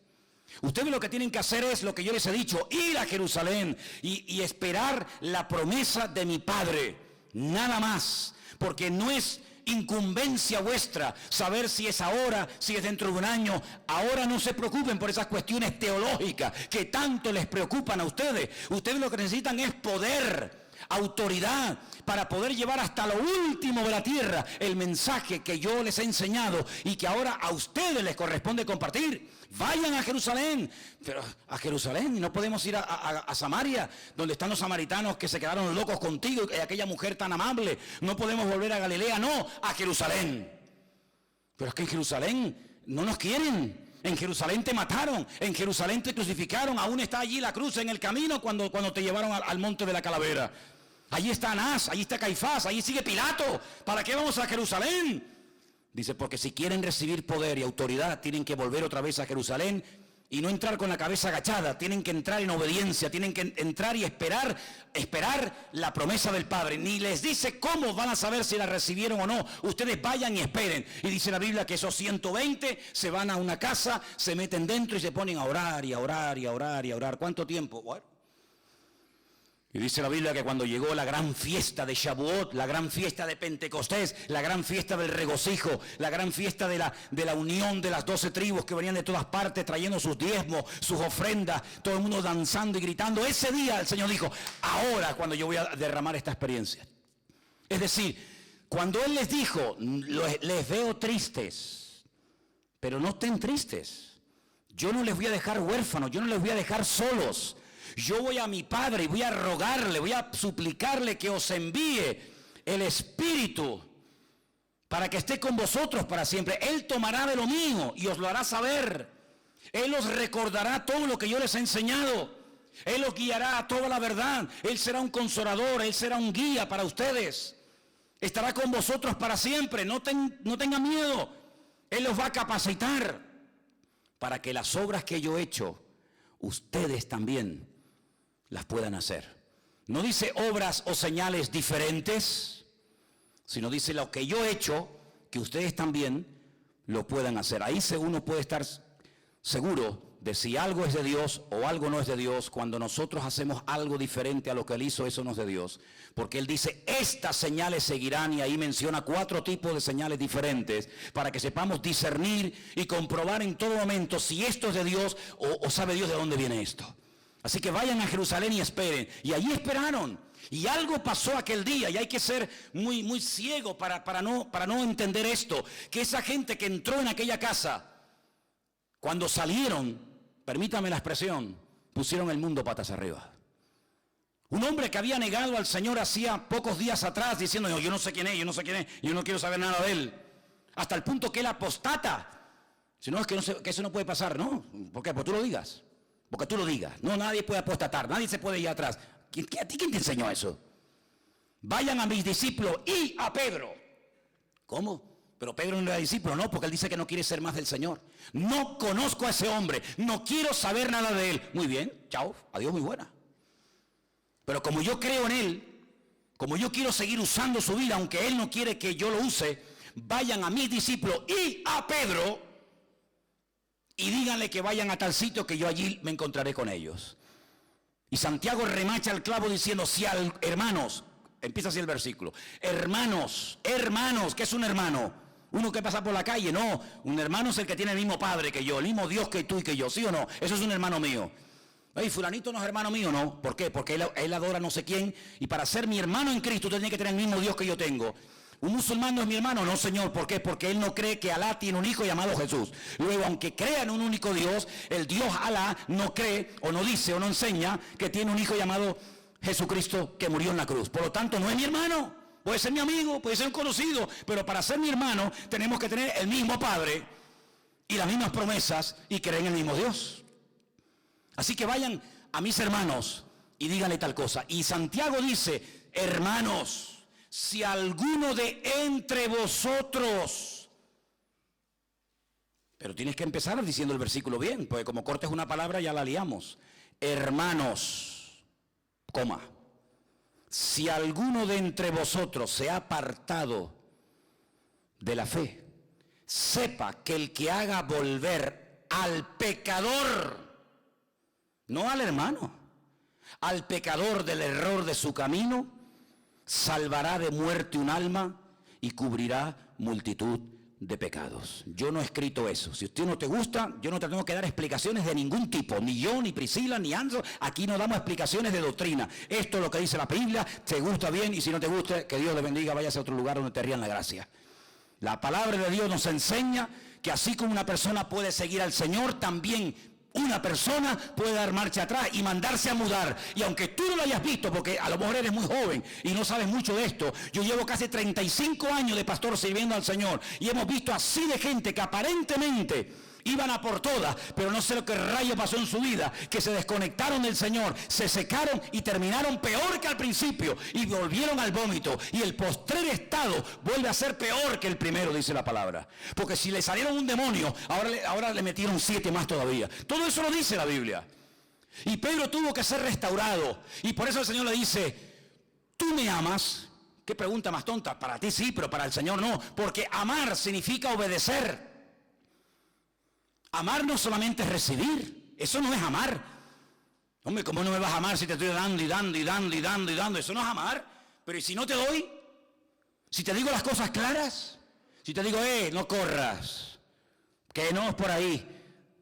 Ustedes lo que tienen que hacer es lo que yo les he dicho, ir a Jerusalén y esperar la promesa de mi Padre, nada más, porque no es incumbencia vuestra saber si es ahora, si es dentro de un año. Ahora no se preocupen por esas cuestiones teológicas que tanto les preocupan a ustedes. Ustedes lo que necesitan es poder. autoridad para poder llevar hasta lo último de la tierra el mensaje que yo les he enseñado y que ahora a ustedes les corresponde compartir. Vayan a Jerusalén, pero a Jerusalén, y no podemos ir a Samaria, donde están los samaritanos que se quedaron locos contigo y aquella mujer tan amable. No podemos volver a Galilea, no, a Jerusalén. Pero es que en Jerusalén no nos quieren. En Jerusalén te mataron, en Jerusalén te crucificaron, aún está allí la cruz en el camino cuando te llevaron al monte de la calavera. Allí está Anás, allí está Caifás, allí sigue Pilato. ¿Para qué vamos a Jerusalén? Dice, porque si quieren recibir poder y autoridad, tienen que volver otra vez a Jerusalén y no entrar con la cabeza agachada, tienen que entrar en obediencia, tienen que entrar y esperar la promesa del Padre. Ni les dice cómo van a saber si la recibieron o no. Ustedes vayan y esperen. Y dice la Biblia que esos 120 se van a una casa, se meten dentro y se ponen a orar y a orar y a orar y a orar. ¿Cuánto tiempo? Bueno. Y dice la Biblia que cuando llegó la gran fiesta de Shavuot, la gran fiesta de Pentecostés, la gran fiesta del regocijo, la gran fiesta de la unión de las 12 tribus que venían de todas partes trayendo sus diezmos, sus ofrendas, todo el mundo danzando y gritando, ese día el Señor dijo, ahora cuando yo voy a derramar esta experiencia. Es decir, cuando Él les dijo, les veo tristes, pero no estén tristes. Yo no les voy a dejar huérfanos, yo no les voy a dejar solos. Yo voy a mi Padre y voy a rogarle, voy a suplicarle que os envíe el Espíritu para que esté con vosotros para siempre. Él tomará de lo mío y os lo hará saber. Él os recordará todo lo que yo les he enseñado. Él os guiará a toda la verdad. Él será un consolador, Él será un guía para ustedes. Estará con vosotros para siempre. No tengan miedo. Él los va a capacitar para que las obras que yo he hecho, ustedes también las puedan hacer. No dice obras o señales diferentes, sino dice lo que yo he hecho, que ustedes también lo puedan hacer. Ahí uno puede estar seguro de si algo es de Dios o algo no es de Dios. Cuando nosotros hacemos algo diferente a lo que Él hizo, eso no es de Dios. Porque Él dice, estas señales seguirán, y ahí menciona 4 tipos de señales diferentes, para que sepamos discernir y comprobar en todo momento si esto es de Dios o sabe Dios de dónde viene esto. Así que vayan a Jerusalén y esperen. Y allí esperaron. Y algo pasó aquel día, y hay que ser muy, muy ciego para no entender esto. Que esa gente que entró en aquella casa, cuando salieron, permítame la expresión, pusieron el mundo patas arriba. Un hombre que había negado al Señor hacía pocos días atrás, diciendo, yo no sé quién es, yo no quiero saber nada de Él. Hasta el punto que Él apostata. Si no, es que eso no puede pasar, ¿no? ¿Por qué? Porque tú lo digas. Porque tú lo digas. No, nadie puede apostatar, nadie se puede ir atrás. ¿A ti quién te enseñó eso? Vayan a mis discípulos y a Pedro. ¿Cómo? Pero Pedro no era discípulo, no, porque él dice que no quiere ser más del Señor. No conozco a ese hombre, no quiero saber nada de él. Muy bien, chao, adiós, muy buena. Pero como yo creo en él, como yo quiero seguir usando su vida, aunque él no quiere que yo lo use, vayan a mis discípulos y a Pedro y díganle que vayan a tal sitio que yo allí me encontraré con ellos. Y Santiago remacha el clavo diciendo, si hermanos, empieza así el versículo, hermanos, ¿qué es un hermano? Uno que pasa por la calle, no, un hermano es el que tiene el mismo padre que yo, el mismo Dios que tú y que yo, ¿sí o no? Eso es un hermano mío. Ay, fulanito no es hermano mío, no, ¿por qué? Porque él adora no sé quién, y para ser mi hermano en Cristo usted tiene que tener el mismo Dios que yo tengo. ¿Un musulmán no es mi hermano? No, Señor. ¿Por qué? Porque él no cree que Alá tiene un hijo llamado Jesús. Luego, aunque crea en un único Dios, el Dios Alá no cree, o no dice, o no enseña que tiene un hijo llamado Jesucristo que murió en la cruz. Por lo tanto, no es mi hermano. Puede ser mi amigo, puede ser un conocido, pero para ser mi hermano tenemos que tener el mismo Padre y las mismas promesas y creer en el mismo Dios. Así que vayan a mis hermanos y díganle tal cosa. Y Santiago dice, hermanos, si alguno de entre vosotros, pero tienes que empezar diciendo el versículo bien, porque como cortes una palabra ya la liamos. Hermanos, coma, si alguno de entre vosotros se ha apartado de la fe, sepa que el que haga volver al pecador, no al hermano, al pecador del error de su camino, salvará de muerte un alma y cubrirá multitud de pecados. Yo no he escrito eso. Si a usted no te gusta, yo no te tengo que dar explicaciones de ningún tipo. Ni yo, ni Priscila, ni Anzo. Aquí no damos explicaciones de doctrina. Esto es lo que dice la Biblia. Te gusta bien, y si no te gusta, que Dios le bendiga. Váyase a otro lugar donde te rían la gracia. La palabra de Dios nos enseña que así como una persona puede seguir al Señor, también una persona puede dar marcha atrás y mandarse a mudar. Y aunque tú no lo hayas visto, porque a lo mejor eres muy joven y no sabes mucho de esto, yo llevo casi 35 años de pastor sirviendo al Señor, y hemos visto así de gente que aparentemente iban a por todas, pero no sé lo que rayo pasó en su vida, que se desconectaron del Señor, se secaron y terminaron peor que al principio, y volvieron al vómito, y el postrer estado vuelve a ser peor que el primero, dice la palabra. Porque si le salieron un demonio, ahora le metieron 7 más todavía. Todo eso lo dice la Biblia. Y Pedro tuvo que ser restaurado, y por eso el Señor le dice: ¿tú me amas? ¿Qué pregunta más tonta? Para ti sí, pero para el Señor no, porque amar significa obedecer. Amar no solamente es recibir, eso no es amar. Hombre, ¿cómo no me vas a amar si te estoy dando y dando y dando y dando y dando? Eso no es amar. Pero ¿y si no te doy? Si te digo las cosas claras, si te digo, no corras, que no es por ahí,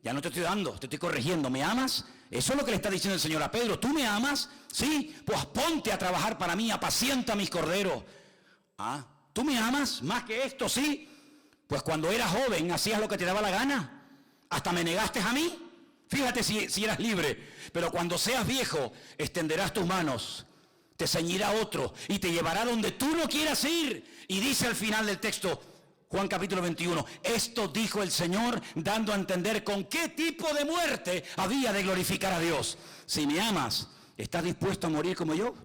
ya no te estoy dando, te estoy corrigiendo. ¿Me amas? Eso es lo que le está diciendo el Señor a Pedro. ¿Tú me amas? Sí, pues ponte a trabajar para mí, apacienta mis corderos. ¿Tú me amas más que esto? Sí. Pues cuando eras joven hacías lo que te daba la gana. Hasta me negaste a mí. Fíjate si eras libre. Pero cuando seas viejo, extenderás tus manos, te ceñirá otro y te llevará donde tú no quieras ir. Y dice al final del texto, Juan capítulo 21, esto dijo el Señor, dando a entender con qué tipo de muerte había de glorificar a Dios. Si me amas, ¿estás dispuesto a morir como yo?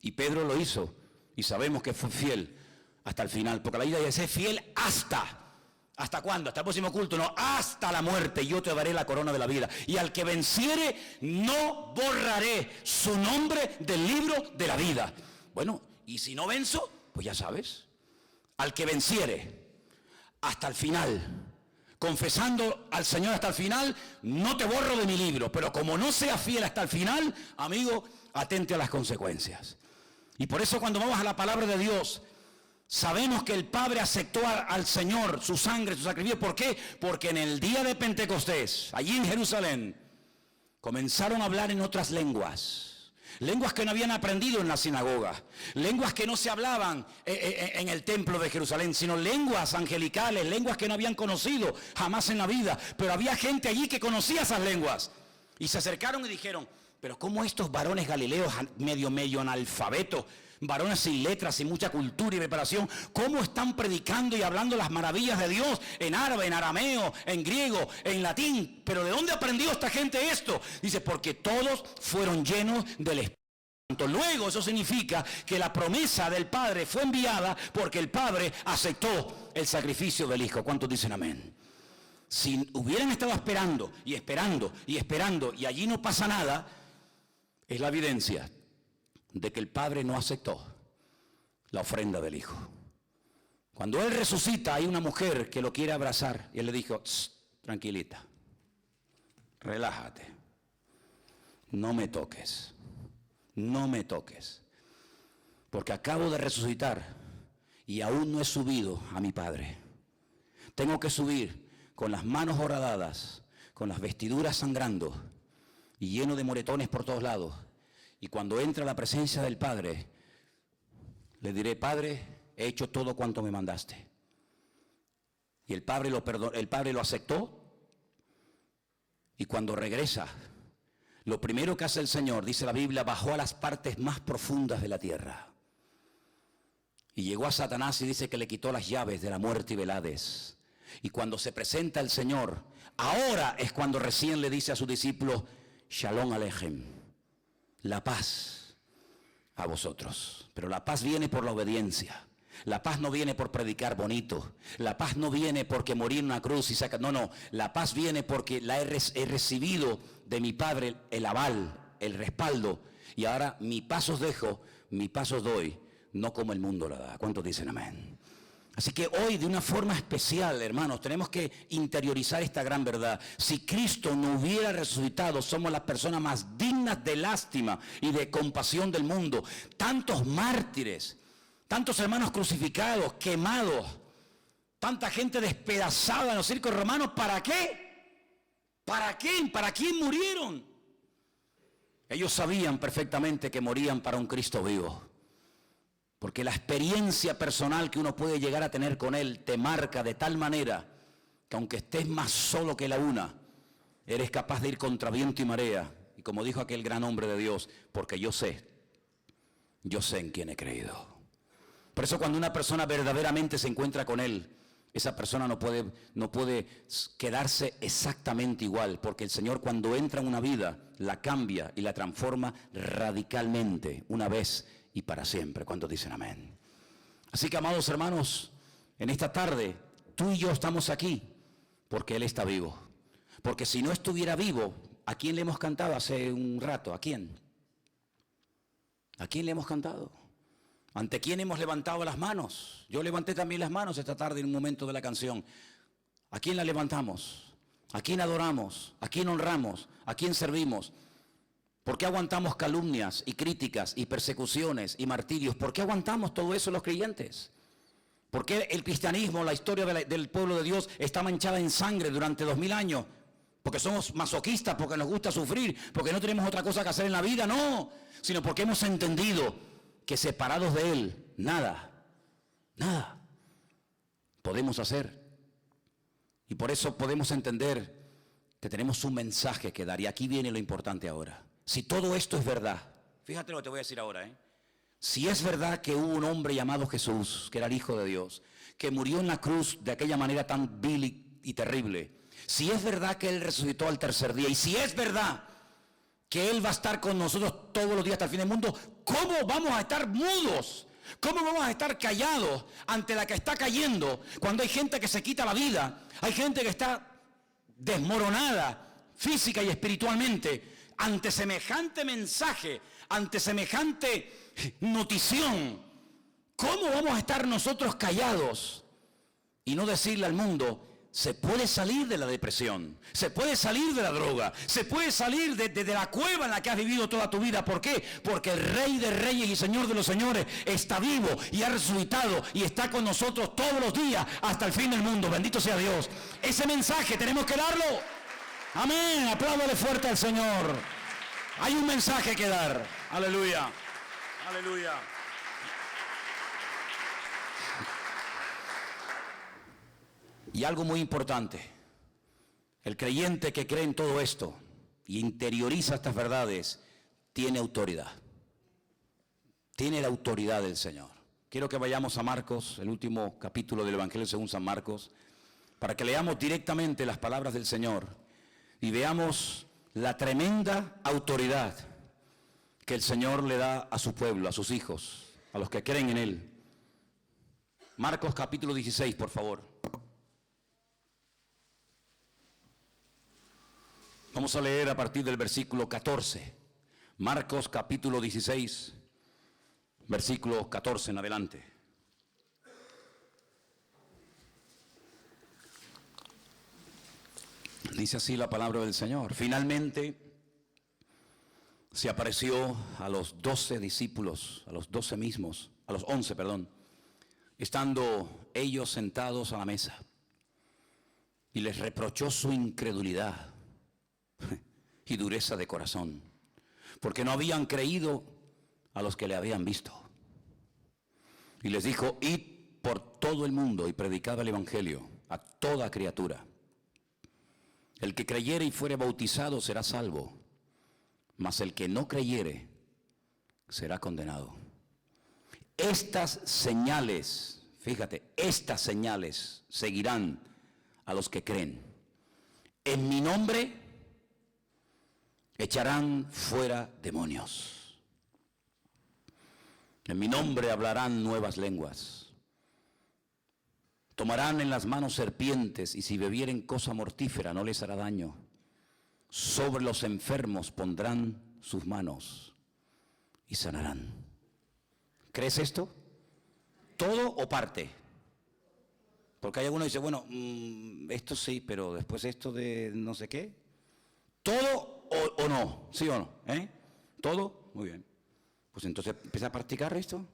Y Pedro lo hizo, y sabemos que fue fiel hasta el final, porque la Biblia dice fiel hasta. ¿Hasta cuándo? ¿Hasta el próximo culto? No, hasta la muerte. Yo te daré la corona de la vida. Y al que venciere, no borraré su nombre del libro de la vida. Bueno, y si no venzo, pues ya sabes. Al que venciere, hasta el final, confesando al Señor hasta el final, no te borro de mi libro. Pero como no seas fiel hasta el final, amigo, atente a las consecuencias. Y por eso cuando vamos a la palabra de Dios, sabemos que el Padre aceptó al Señor, su sangre, su sacrificio. ¿Por qué? Porque en el día de Pentecostés, allí en Jerusalén, comenzaron a hablar en otras lenguas. Lenguas que no habían aprendido en la sinagoga. Lenguas que no se hablaban en el templo de Jerusalén, sino lenguas angelicales, lenguas que no habían conocido jamás en la vida. Pero había gente allí que conocía esas lenguas. Y se acercaron y dijeron, pero ¿cómo estos varones galileos medio analfabetos, varones sin letras, sin mucha cultura y preparación, cómo están predicando y hablando las maravillas de Dios en árabe, en arameo, en griego, en latín? ¿Pero de dónde aprendió esta gente esto? Dice, porque todos fueron llenos del Espíritu Santo. Luego eso significa que la promesa del Padre fue enviada porque el Padre aceptó el sacrificio del Hijo. ¿Cuántos dicen amén? Si hubieran estado esperando y esperando y esperando y allí no pasa nada, es la evidencia de que el Padre no aceptó la ofrenda del Hijo. Cuando Él resucita, hay una mujer que lo quiere abrazar y Él le dijo, tranquilita, relájate, no me toques, no me toques, porque acabo de resucitar y aún no he subido a mi Padre. Tengo que subir con las manos horadadas, con las vestiduras sangrando y lleno de moretones por todos lados. Y cuando entre a la presencia del Padre, le diré, Padre, he hecho todo cuanto me mandaste. Y el Padre lo aceptó. Y cuando regresa, lo primero que hace el Señor, dice la Biblia, bajó a las partes más profundas de la tierra. Y llegó a Satanás y dice que le quitó las llaves de la muerte y del Hades. Y cuando se presenta el Señor, ahora es cuando recién le dice a sus discípulos, Shalom Aleichem. La paz a vosotros. Pero la paz viene por la obediencia. La paz no viene por predicar bonito. La paz no viene porque morir en una cruz y sacar. No. La paz viene porque he recibido de mi Padre el aval, el respaldo. Y ahora mi paz os dejo, mi paz os doy, no como el mundo la da. ¿Cuántos dicen amén? Así que hoy, de una forma especial, hermanos, tenemos que interiorizar esta gran verdad. Si Cristo no hubiera resucitado, somos las personas más dignas de lástima y de compasión del mundo. Tantos mártires, tantos hermanos crucificados, quemados, tanta gente despedazada en los circos romanos, ¿para qué? ¿Para qué? ¿Para quién murieron? Ellos sabían perfectamente que morían para un Cristo vivo. Porque la experiencia personal que uno puede llegar a tener con Él te marca de tal manera que aunque estés más solo que la una, eres capaz de ir contra viento y marea. Y como dijo aquel gran hombre de Dios, porque yo sé en quién he creído. Por eso cuando una persona verdaderamente se encuentra con Él, esa persona no puede quedarse exactamente igual, porque el Señor cuando entra en una vida, la cambia y la transforma radicalmente, una vez y para siempre. ¿Cuántos dicen amén? Así que, amados hermanos, en esta tarde, tú y yo estamos aquí porque Él está vivo. Porque si no estuviera vivo, ¿a quién le hemos cantado hace un rato? ¿A quién? ¿A quién le hemos cantado? ¿Ante quién hemos levantado las manos? Yo levanté también las manos esta tarde en un momento de la canción. ¿A quién la levantamos? ¿A quién adoramos? ¿A quién honramos? ¿A quién servimos? ¿Por qué aguantamos calumnias y críticas y persecuciones y martirios? ¿Por qué aguantamos todo eso los creyentes? ¿Por qué el cristianismo, la historia del pueblo de Dios está manchada en sangre durante 2000 años? ¿Porque somos masoquistas? ¿Porque nos gusta sufrir? ¿Porque no tenemos otra cosa que hacer en la vida? No, sino porque hemos entendido que separados de Él, nada podemos hacer. Y por eso podemos entender que tenemos un mensaje que dar. Y aquí viene lo importante ahora. Si todo esto es verdad, fíjate lo que te voy a decir ahora, Si es verdad que hubo un hombre llamado Jesús, que era el Hijo de Dios, que murió en la cruz de aquella manera tan vil y terrible, si es verdad que Él resucitó al tercer día, y si es verdad que Él va a estar con nosotros todos los días hasta el fin del mundo, ¿cómo vamos a estar mudos? ¿Cómo vamos a estar callados ante la que está cayendo? Cuando hay gente que se quita la vida, hay gente que está desmoronada física y espiritualmente, ante semejante mensaje, ante semejante notición. ¿Cómo vamos a estar nosotros callados y no decirle al mundo: se puede salir de la depresión, se puede salir de la droga, se puede salir de la cueva en la que has vivido toda tu vida? ¿Por qué? Porque el Rey de Reyes y Señor de los Señores está vivo y ha resucitado y está con nosotros todos los días hasta el fin del mundo. Bendito sea Dios. Ese mensaje tenemos que darlo. Amén. Apláudale fuerte al Señor. Hay un mensaje que dar. Aleluya. Aleluya. Y algo muy importante, el creyente que cree en todo esto y interioriza estas verdades, tiene autoridad. Tiene la autoridad del Señor. Quiero que vayamos a Marcos, el último capítulo del Evangelio según San Marcos, para que leamos directamente las palabras del Señor y veamos la tremenda autoridad que el Señor le da a su pueblo, a sus hijos, a los que creen en Él. Marcos capítulo 16, por favor. Vamos a leer a partir del versículo 14. Marcos capítulo 16, versículo 14 en adelante. Dice así la palabra del Señor. Finalmente se apareció a los 12 discípulos, a los 12 mismos, a los 11, estando ellos sentados a la mesa, y les reprochó su incredulidad y dureza de corazón, porque no habían creído a los que le habían visto. Y les dijo: id por todo el mundo y predicad el evangelio a toda criatura. El que creyere y fuere bautizado será salvo, mas el que no creyere será condenado. Estas señales, fíjate, estas señales seguirán a los que creen. En mi nombre echarán fuera demonios. En mi nombre hablarán nuevas lenguas. Tomarán en las manos serpientes, y si bebieren cosa mortífera no les hará daño. Sobre los enfermos pondrán sus manos y sanarán. ¿Crees esto? ¿Todo o parte? Porque hay alguno que dice: bueno, esto sí, pero después esto de no sé qué. ¿Todo o no? ¿Sí o no? ¿Todo? Muy bien. Pues entonces empieza a practicar esto.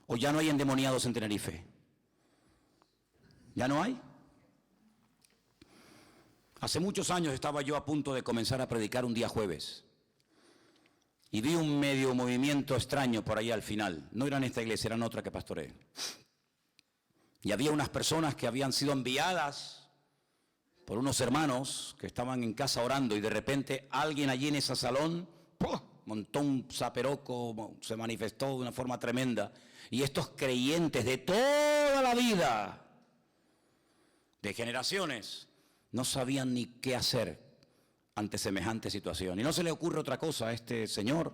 ¿O ya no hay endemoniados en Tenerife? ¿Ya no hay? Hace muchos años estaba yo a punto de comenzar a predicar un día jueves. Y vi un medio movimiento extraño por ahí al final. No era en esta iglesia, era en otra que pastoreé. Y había unas personas que habían sido enviadas por unos hermanos que estaban en casa orando y de repente alguien allí en ese salón montó un zaperoco, se manifestó de una forma tremenda. Y estos creyentes de toda la vida, de generaciones, no sabían ni qué hacer ante semejante situación. Y no se le ocurre otra cosa a este señor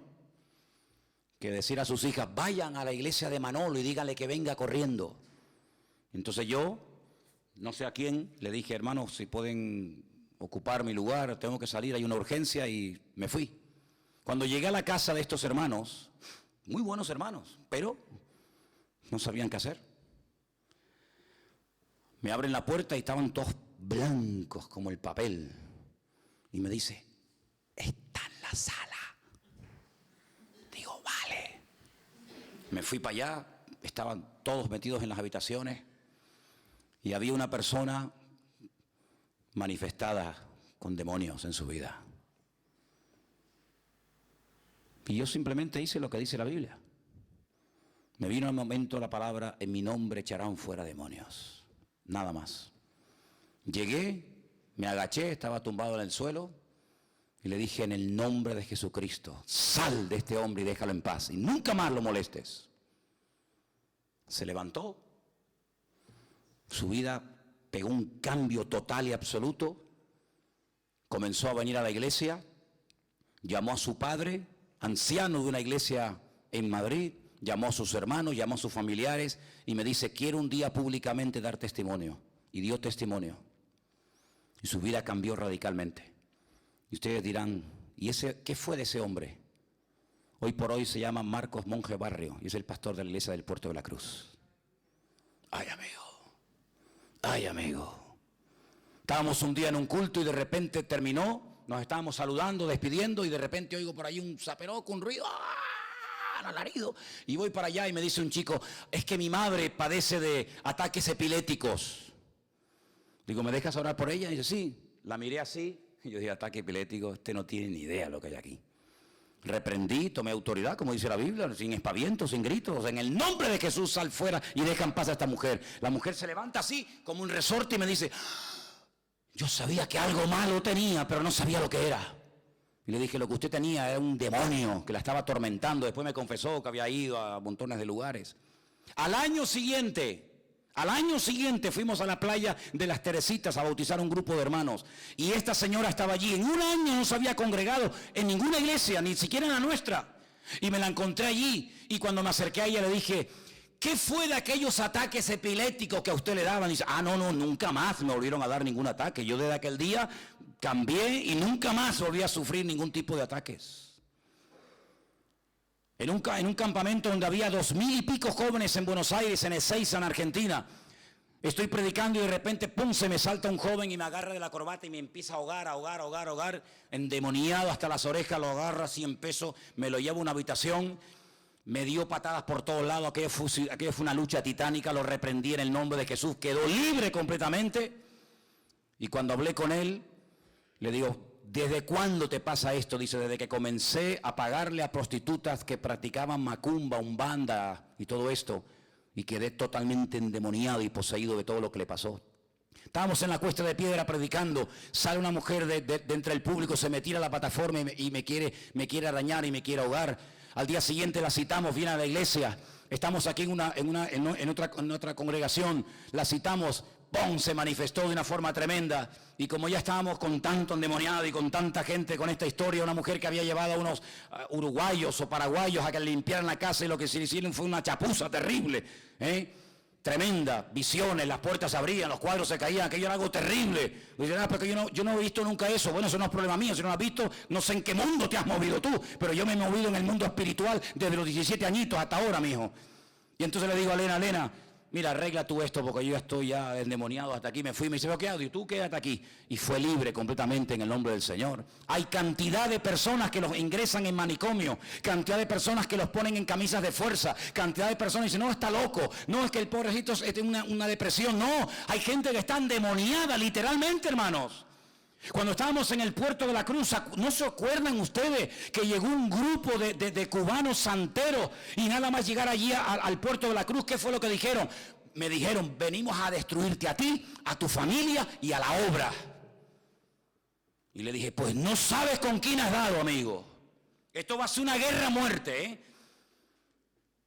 que decir a sus hijas, vayan a la iglesia de Manolo y díganle que venga corriendo. Entonces yo, no sé a quién, le dije, hermanos, si pueden ocupar mi lugar, tengo que salir, hay una urgencia, y me fui. Cuando llegué a la casa de estos hermanos, muy buenos hermanos, pero no sabían qué hacer. Me abren la puerta y estaban todos blancos como el papel. Y me dice, está en la sala. Digo, vale. Me fui para allá, estaban todos metidos en las habitaciones y había una persona manifestada con demonios en su vida. Y yo simplemente hice lo que dice la Biblia. Me vino al momento la palabra, en mi nombre echarán fuera demonios. Nada más. Llegué, me agaché, estaba tumbado en el suelo y le dije, en el nombre de Jesucristo, sal de este hombre y déjalo en paz y nunca más lo molestes. Se levantó, su vida pegó un cambio total y absoluto, comenzó a venir a la iglesia, llamó a su padre, anciano de una iglesia en Madrid, llamó a sus hermanos, llamó a sus familiares y me dice, quiero un día públicamente dar testimonio. Y dio testimonio. Y su vida cambió radicalmente. Y ustedes dirán, ¿y ese qué fue de ese hombre? Hoy por hoy se llama Marcos Monje Barrio y es el pastor de la iglesia del Puerto de la Cruz. Ay, amigo. Ay, amigo. Estábamos un día en un culto y de repente terminó, nos estábamos saludando, despidiendo y de repente oigo por ahí un zaperoco, un ruido, alarido. Y voy para allá y me dice un chico, es que mi madre padece de ataques epilépticos. Digo, ¿me dejas orar por ella? Y dice, sí. La miré así y yo dije, ataque epiléptico, no tiene ni idea lo que hay aquí. Reprendí, tomé autoridad, como dice la Biblia, sin espavientos, sin gritos. En el nombre de Jesús, sal fuera y deja en paz a esta mujer. La mujer se levanta así, como un resorte y me dice, yo sabía que algo malo tenía, pero no sabía lo que era. Y le dije, lo que usted tenía era un demonio que la estaba atormentando. Después me confesó que había ido a montones de lugares. Al año siguiente fuimos a la playa de las Teresitas a bautizar un grupo de hermanos. Y esta señora estaba allí. En un año no se había congregado en ninguna iglesia, ni siquiera en la nuestra. Y me la encontré allí. Y cuando me acerqué a ella le dije, ¿qué fue de aquellos ataques epilépticos que a usted le daban? Y dice, no, nunca más me volvieron a dar ningún ataque. Yo desde aquel día cambié y nunca más volví a sufrir ningún tipo de ataques. En un campamento donde había 2,000 y pico jóvenes en Buenos Aires, en Ezeiza, en Argentina. Estoy predicando y de repente, ¡pum!, se me salta un joven y me agarra de la corbata y me empieza a ahogar, endemoniado hasta las orejas, lo agarra así en peso, me lo llevo a una habitación, me dio patadas por todos lados, aquello fue una lucha titánica, lo reprendí en el nombre de Jesús, quedó libre completamente. Y cuando hablé con él, le digo, ¿desde cuándo te pasa esto? Dice, desde que comencé a pagarle a prostitutas que practicaban macumba, umbanda y todo esto, y quedé totalmente endemoniado y poseído de todo lo que le pasó. Estábamos en la Cuesta de Piedra predicando, sale una mujer de entre el público, se me tira a la plataforma y me quiere arañar y me quiere ahogar. Al día siguiente la citamos, viene a la iglesia, estamos aquí en otra congregación, la citamos, ¡pum!, se manifestó de una forma tremenda. Y como ya estábamos con tanto endemoniado y con tanta gente con esta historia, una mujer que había llevado a unos uruguayos o paraguayos a que limpiaran la casa y lo que se hicieron fue una chapuza terrible, tremenda, visiones, las puertas se abrían, los cuadros se caían, aquello era algo terrible. Y dicen, porque yo no he visto nunca eso. Bueno, eso no es problema mío, si no lo has visto, no sé en qué mundo te has movido tú, pero yo me he movido en el mundo espiritual desde los 17 añitos hasta ahora, mijo. Y entonces le digo a Elena, mira, arregla tú esto porque yo estoy ya endemoniado hasta aquí. Me fui, me dice, ¿qué hago? Y tú quédate aquí. Y fue libre completamente en el nombre del Señor. Hay cantidad de personas que los ingresan en manicomio, cantidad de personas que los ponen en camisas de fuerza, cantidad de personas que dicen, no, está loco, no, es que el pobrecito tiene una depresión. No, hay gente que está endemoniada literalmente, hermanos. Cuando estábamos en el puerto de la Cruz, ¿no se acuerdan ustedes que llegó un grupo de cubanos santeros y nada más llegar allí al puerto de la Cruz? ¿Qué fue lo que dijeron? Me dijeron, venimos a destruirte a ti, a tu familia y a la obra. Y le dije, pues no sabes con quién has dado, amigo. Esto va a ser una guerra a muerte, ¿eh?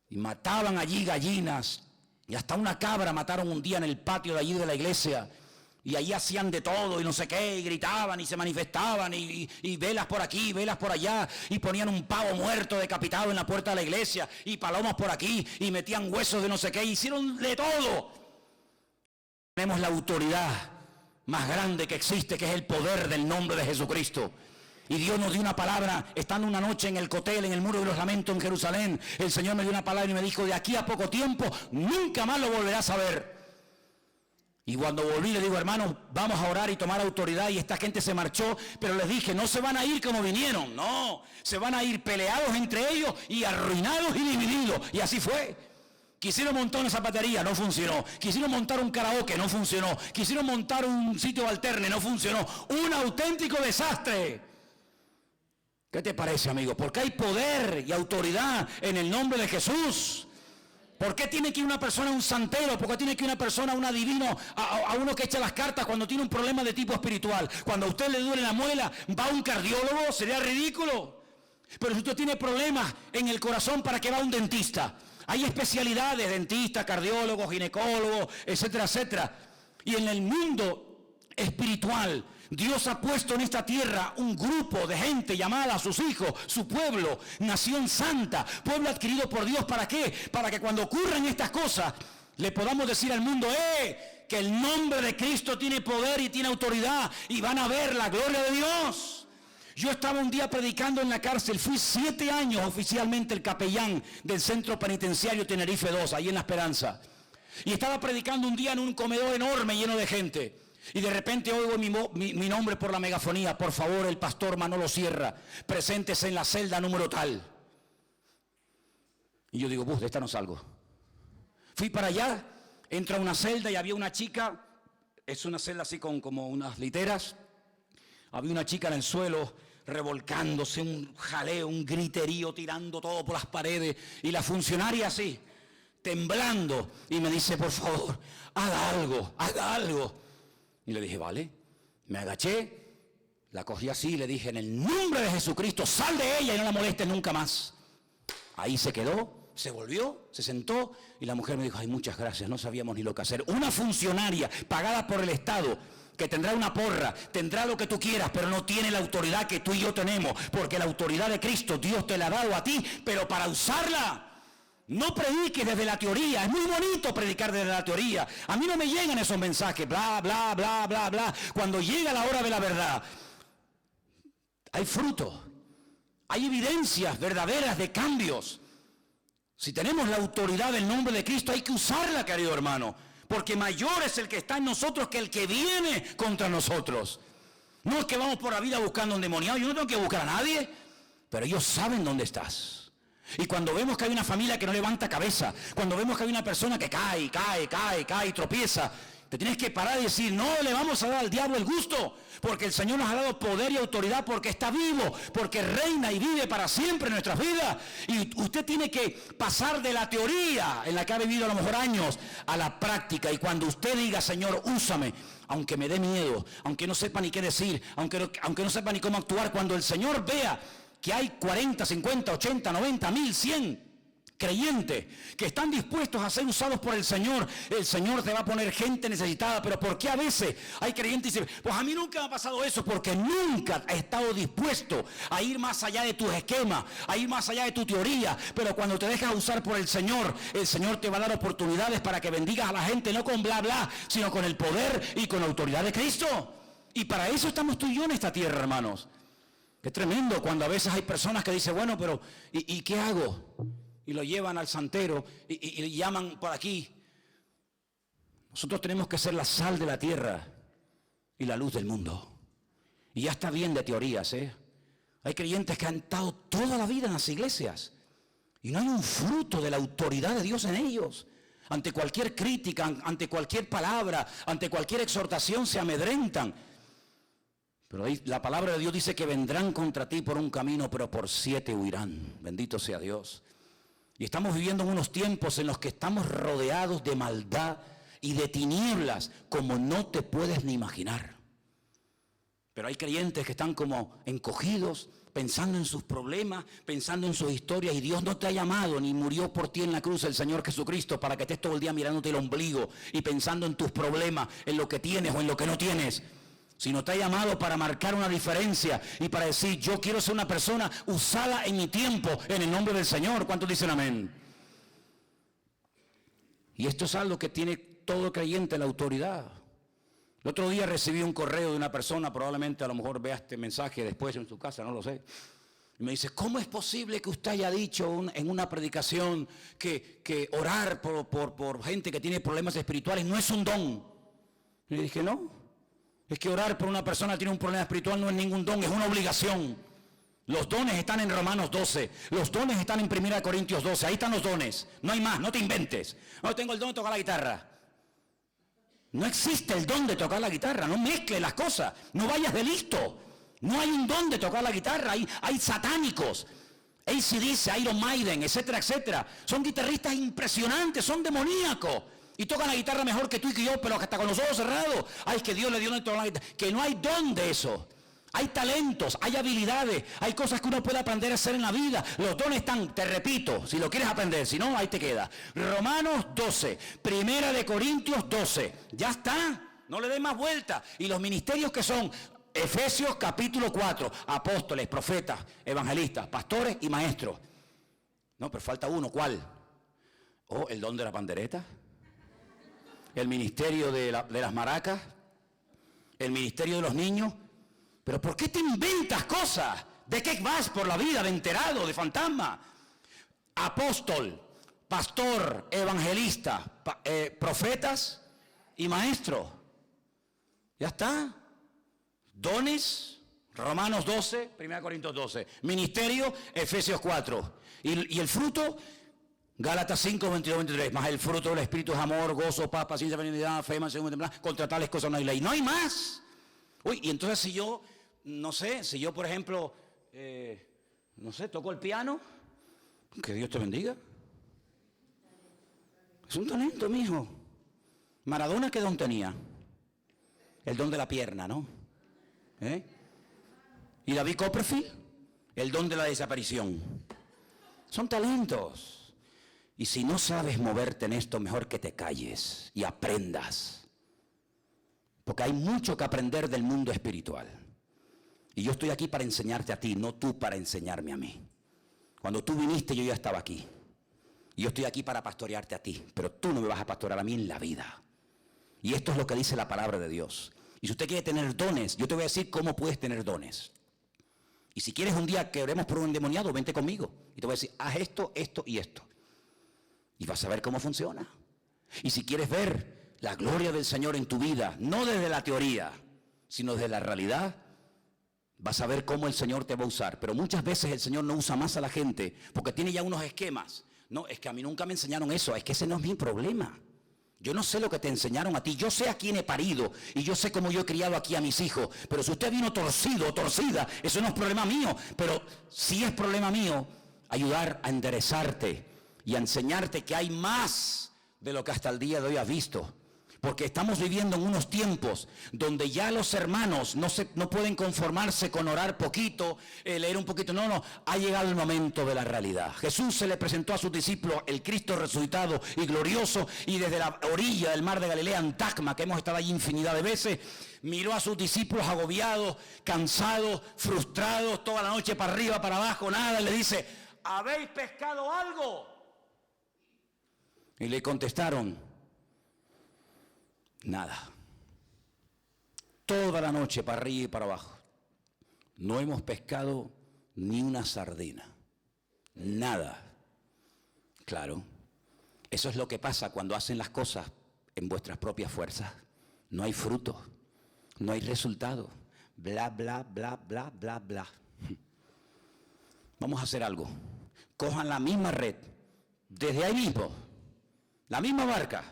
Y mataban allí gallinas y hasta una cabra mataron un día en el patio de allí de la iglesia. Y ahí hacían de todo y no sé qué, y gritaban y se manifestaban y velas por aquí, velas por allá, y ponían un pavo muerto decapitado en la puerta de la iglesia, y palomas por aquí, y metían huesos de no sé qué, hicieron de todo. Tenemos la autoridad más grande que existe, que es el poder del nombre de Jesucristo. Y Dios nos dio una palabra, estando una noche en el Cotel, en el Muro de los Lamentos en Jerusalén, el Señor me dio una palabra y me dijo, de aquí a poco tiempo, nunca más lo volverás a ver. Y cuando volví le digo, hermanos, vamos a orar y tomar autoridad, y esta gente se marchó, pero les dije, no se van a ir como vinieron, no, se van a ir peleados entre ellos y arruinados y divididos, y así fue. Quisieron montar una zapatería, no funcionó. Quisieron montar un karaoke, no funcionó. Quisieron montar un sitio alterne, no funcionó. Un auténtico desastre. ¿Qué te parece, amigo? Porque hay poder y autoridad en el nombre de Jesús. ¿Por qué tiene que ir una persona a un santero? ¿Por qué tiene que ir una persona a un adivino, a uno que echa las cartas cuando tiene un problema de tipo espiritual? Cuando a usted le duele la muela, ¿va a un cardiólogo? Sería ridículo. Pero si usted tiene problemas en el corazón, ¿para qué va a un dentista? Hay especialidades, dentistas, cardiólogos, ginecólogos, etcétera, etcétera. Y en el mundo espiritual, Dios ha puesto en esta tierra un grupo de gente llamada a sus hijos, su pueblo, nación santa, pueblo adquirido por Dios. ¿Para qué? Para que cuando ocurran estas cosas, le podamos decir al mundo, que el nombre de Cristo tiene poder y tiene autoridad, y van a ver la gloria de Dios. Yo estaba un día predicando en la cárcel, fui 7 años oficialmente el capellán del centro penitenciario Tenerife 2, ahí en La Esperanza. Y estaba predicando un día en un comedor enorme lleno de gente. Y de repente oigo mi nombre por la megafonía, por favor, el pastor Manolo Sierra, preséntese en la celda número tal. Y yo digo, de esta no salgo. Fui para allá, entro a una celda y había una chica, es una celda así con como unas literas. Había una chica en el suelo revolcándose, un jaleo, un griterío, tirando todo por las paredes. Y la funcionaria así, temblando, y me dice, por favor, haga algo, haga algo. Y le dije, vale. Me agaché, la cogí así y le dije, en el nombre de Jesucristo, sal de ella y no la molestes nunca más. Ahí se quedó, se volvió, se sentó, y la mujer me dijo, ay, muchas gracias, no sabíamos ni lo que hacer. Una funcionaria pagada por el Estado, que tendrá una porra, tendrá lo que tú quieras, pero no tiene la autoridad que tú y yo tenemos, porque la autoridad de Cristo Dios te la ha dado a ti, pero para usarla. No prediques desde la teoría, es muy bonito predicar desde la teoría. A mí no me llegan esos mensajes, bla, bla, bla, bla, bla. Cuando llega la hora de la verdad, hay fruto, hay evidencias verdaderas de cambios. Si tenemos la autoridad del nombre de Cristo, hay que usarla, querido hermano, porque mayor es el que está en nosotros que el que viene contra nosotros. No es que vamos por la vida buscando un endemoniado, yo no tengo que buscar a nadie, pero ellos saben dónde estás. Y cuando vemos que hay una familia que no levanta cabeza, cuando vemos que hay una persona que cae y tropieza, te tienes que parar y decir, no le vamos a dar al diablo el gusto, porque el Señor nos ha dado poder y autoridad, porque está vivo, porque reina y vive para siempre en nuestras vidas. Y usted tiene que pasar de la teoría en la que ha vivido a lo mejor años a la práctica. Y cuando usted diga, Señor, úsame, aunque me dé miedo, aunque no sepa ni qué decir, aunque no sepa ni cómo actuar, cuando el Señor vea que hay 40, 50, 80, 90, 1000, 100 creyentes que están dispuestos a ser usados por el Señor te va a poner gente necesitada. Pero ¿por qué a veces hay creyentes que dicen, pues a mí nunca me ha pasado eso? Porque nunca he estado dispuesto a ir más allá de tus esquemas, a ir más allá de tu teoría. Pero cuando te dejas usar por el Señor te va a dar oportunidades para que bendigas a la gente, no con bla bla, sino con el poder y con la autoridad de Cristo. Y para eso estamos tú y yo en esta tierra, hermanos. Es tremendo cuando a veces hay personas que dicen, bueno, pero ¿y qué hago? Y lo llevan al santero y llaman por aquí. Nosotros tenemos que ser la sal de la tierra y la luz del mundo. Y ya está bien de teorías, ¿eh? Hay creyentes que han estado toda la vida en las iglesias y no hay un fruto de la autoridad de Dios en ellos. Ante cualquier crítica, ante cualquier palabra, ante cualquier exhortación se amedrentan. Pero ahí la palabra de Dios dice que vendrán contra ti por un camino, pero por 7 huirán. Bendito sea Dios. Y estamos viviendo en unos tiempos en los que estamos rodeados de maldad y de tinieblas como no te puedes ni imaginar. Pero hay creyentes que están como encogidos, pensando en sus problemas, pensando en sus historias, y Dios no te ha llamado ni murió por ti en la cruz el Señor Jesucristo para que estés todo el día mirándote el ombligo y pensando en tus problemas, en lo que tienes o en lo que no tienes, sino te ha llamado para marcar una diferencia y para decir, yo quiero ser una persona usada en mi tiempo en el nombre del Señor. ¿Cuántos dicen amén? Y esto es algo que tiene todo creyente, la autoridad. El otro día recibí un correo de una persona, probablemente a lo mejor vea este mensaje después en su casa, no lo sé. Y me dice, ¿cómo es posible que usted haya dicho en una predicación que orar por gente que tiene problemas espirituales no es un don? Y le dije, no, es que orar por una persona que tiene un problema espiritual no es ningún don, es una obligación. Los dones están en Romanos 12, los dones están en 1 Corintios 12, ahí están los dones, no hay más, no te inventes. No tengo el don de tocar la guitarra. No existe el don de tocar la guitarra, no mezcles las cosas, no vayas de listo. No hay un don de tocar la guitarra, hay satánicos, AC/DC, Iron Maiden, etcétera, etcétera. Son guitarristas impresionantes, son demoníacos. Y tocan la guitarra mejor que tú y que yo, pero hasta con los ojos cerrados. Ay, que Dios le dio de tocar la guitarra. Que no hay don de eso. Hay talentos, hay habilidades, hay cosas que uno puede aprender a hacer en la vida. Los dones están, te repito, si lo quieres aprender, si no, ahí te queda. Romanos 12, 1 Corintios 12, ya está, no le des más vuelta. Y los ministerios que son Efesios capítulo 4, apóstoles, profetas, evangelistas, pastores y maestros. No, pero falta uno, ¿cuál? Oh, el don de la pandereta, el ministerio de las maracas, el ministerio de los niños. Pero ¿por qué te inventas cosas? ¿De qué vas por la vida? ¿De enterado? ¿De fantasma? Apóstol, pastor, evangelista, profetas y maestro. Ya está. Dones, Romanos 12, 1 Corintios 12. Ministerio, Efesios 4. Y el fruto, Gálatas 5, 22, 23. Más el fruto del Espíritu es amor, gozo, paz, paciencia, benignidad, fe, mansedumbre, templanza. Contra tales cosas no hay ley. No hay más. Uy, y entonces si yo, no sé, si yo por ejemplo, no sé, toco el piano, que Dios te bendiga. Es un talento, mijo. Maradona, ¿qué don tenía? El don de la pierna, ¿no? Y David Copperfield, el don de la desaparición. Son talentos. Y si no sabes moverte en esto, mejor que te calles y aprendas. Porque hay mucho que aprender del mundo espiritual. Y yo estoy aquí para enseñarte a ti, no tú para enseñarme a mí. Cuando tú viniste, yo ya estaba aquí. Y yo estoy aquí para pastorearte a ti, pero tú no me vas a pastorear a mí en la vida. Y esto es lo que dice la palabra de Dios. Y si usted quiere tener dones, yo te voy a decir cómo puedes tener dones. Y si quieres un día que oremos por un endemoniado, vente conmigo. Y te voy a decir, haz esto, esto y esto. Y vas a ver cómo funciona. Y si quieres ver la gloria del Señor en tu vida, no desde la teoría, sino desde la realidad, vas a ver cómo el Señor te va a usar. Pero muchas veces el Señor no usa más a la gente porque tiene ya unos esquemas. No, es que a mí nunca me enseñaron eso, es que ese no es mi problema. Yo no sé lo que te enseñaron a ti, yo sé a quién he parido y yo sé cómo yo he criado aquí a mis hijos. Pero si usted vino torcido o torcida, eso no es problema mío. Pero sí es problema mío ayudar a enderezarte y a enseñarte que hay más de lo que hasta el día de hoy has visto. Porque estamos viviendo en unos tiempos donde ya los hermanos no pueden conformarse con orar poquito, leer un poquito. No, ha llegado el momento de la realidad. Jesús se le presentó a sus discípulos el Cristo resucitado y glorioso, y desde la orilla del mar de Galilea, en Tacma, que hemos estado allí infinidad de veces, miró a sus discípulos agobiados, cansados, frustrados, toda la noche para arriba, para abajo, nada, y le dice, ¿habéis pescado algo? Y le contestaron, nada. Toda la noche para arriba y para abajo. No hemos pescado ni una sardina. Nada. Claro. Eso es lo que pasa cuando hacen las cosas en vuestras propias fuerzas. No hay fruto, no hay resultado. Bla, bla, bla, bla, bla, bla. Vamos a hacer algo. Cojan la misma red, desde ahí mismo, la misma barca,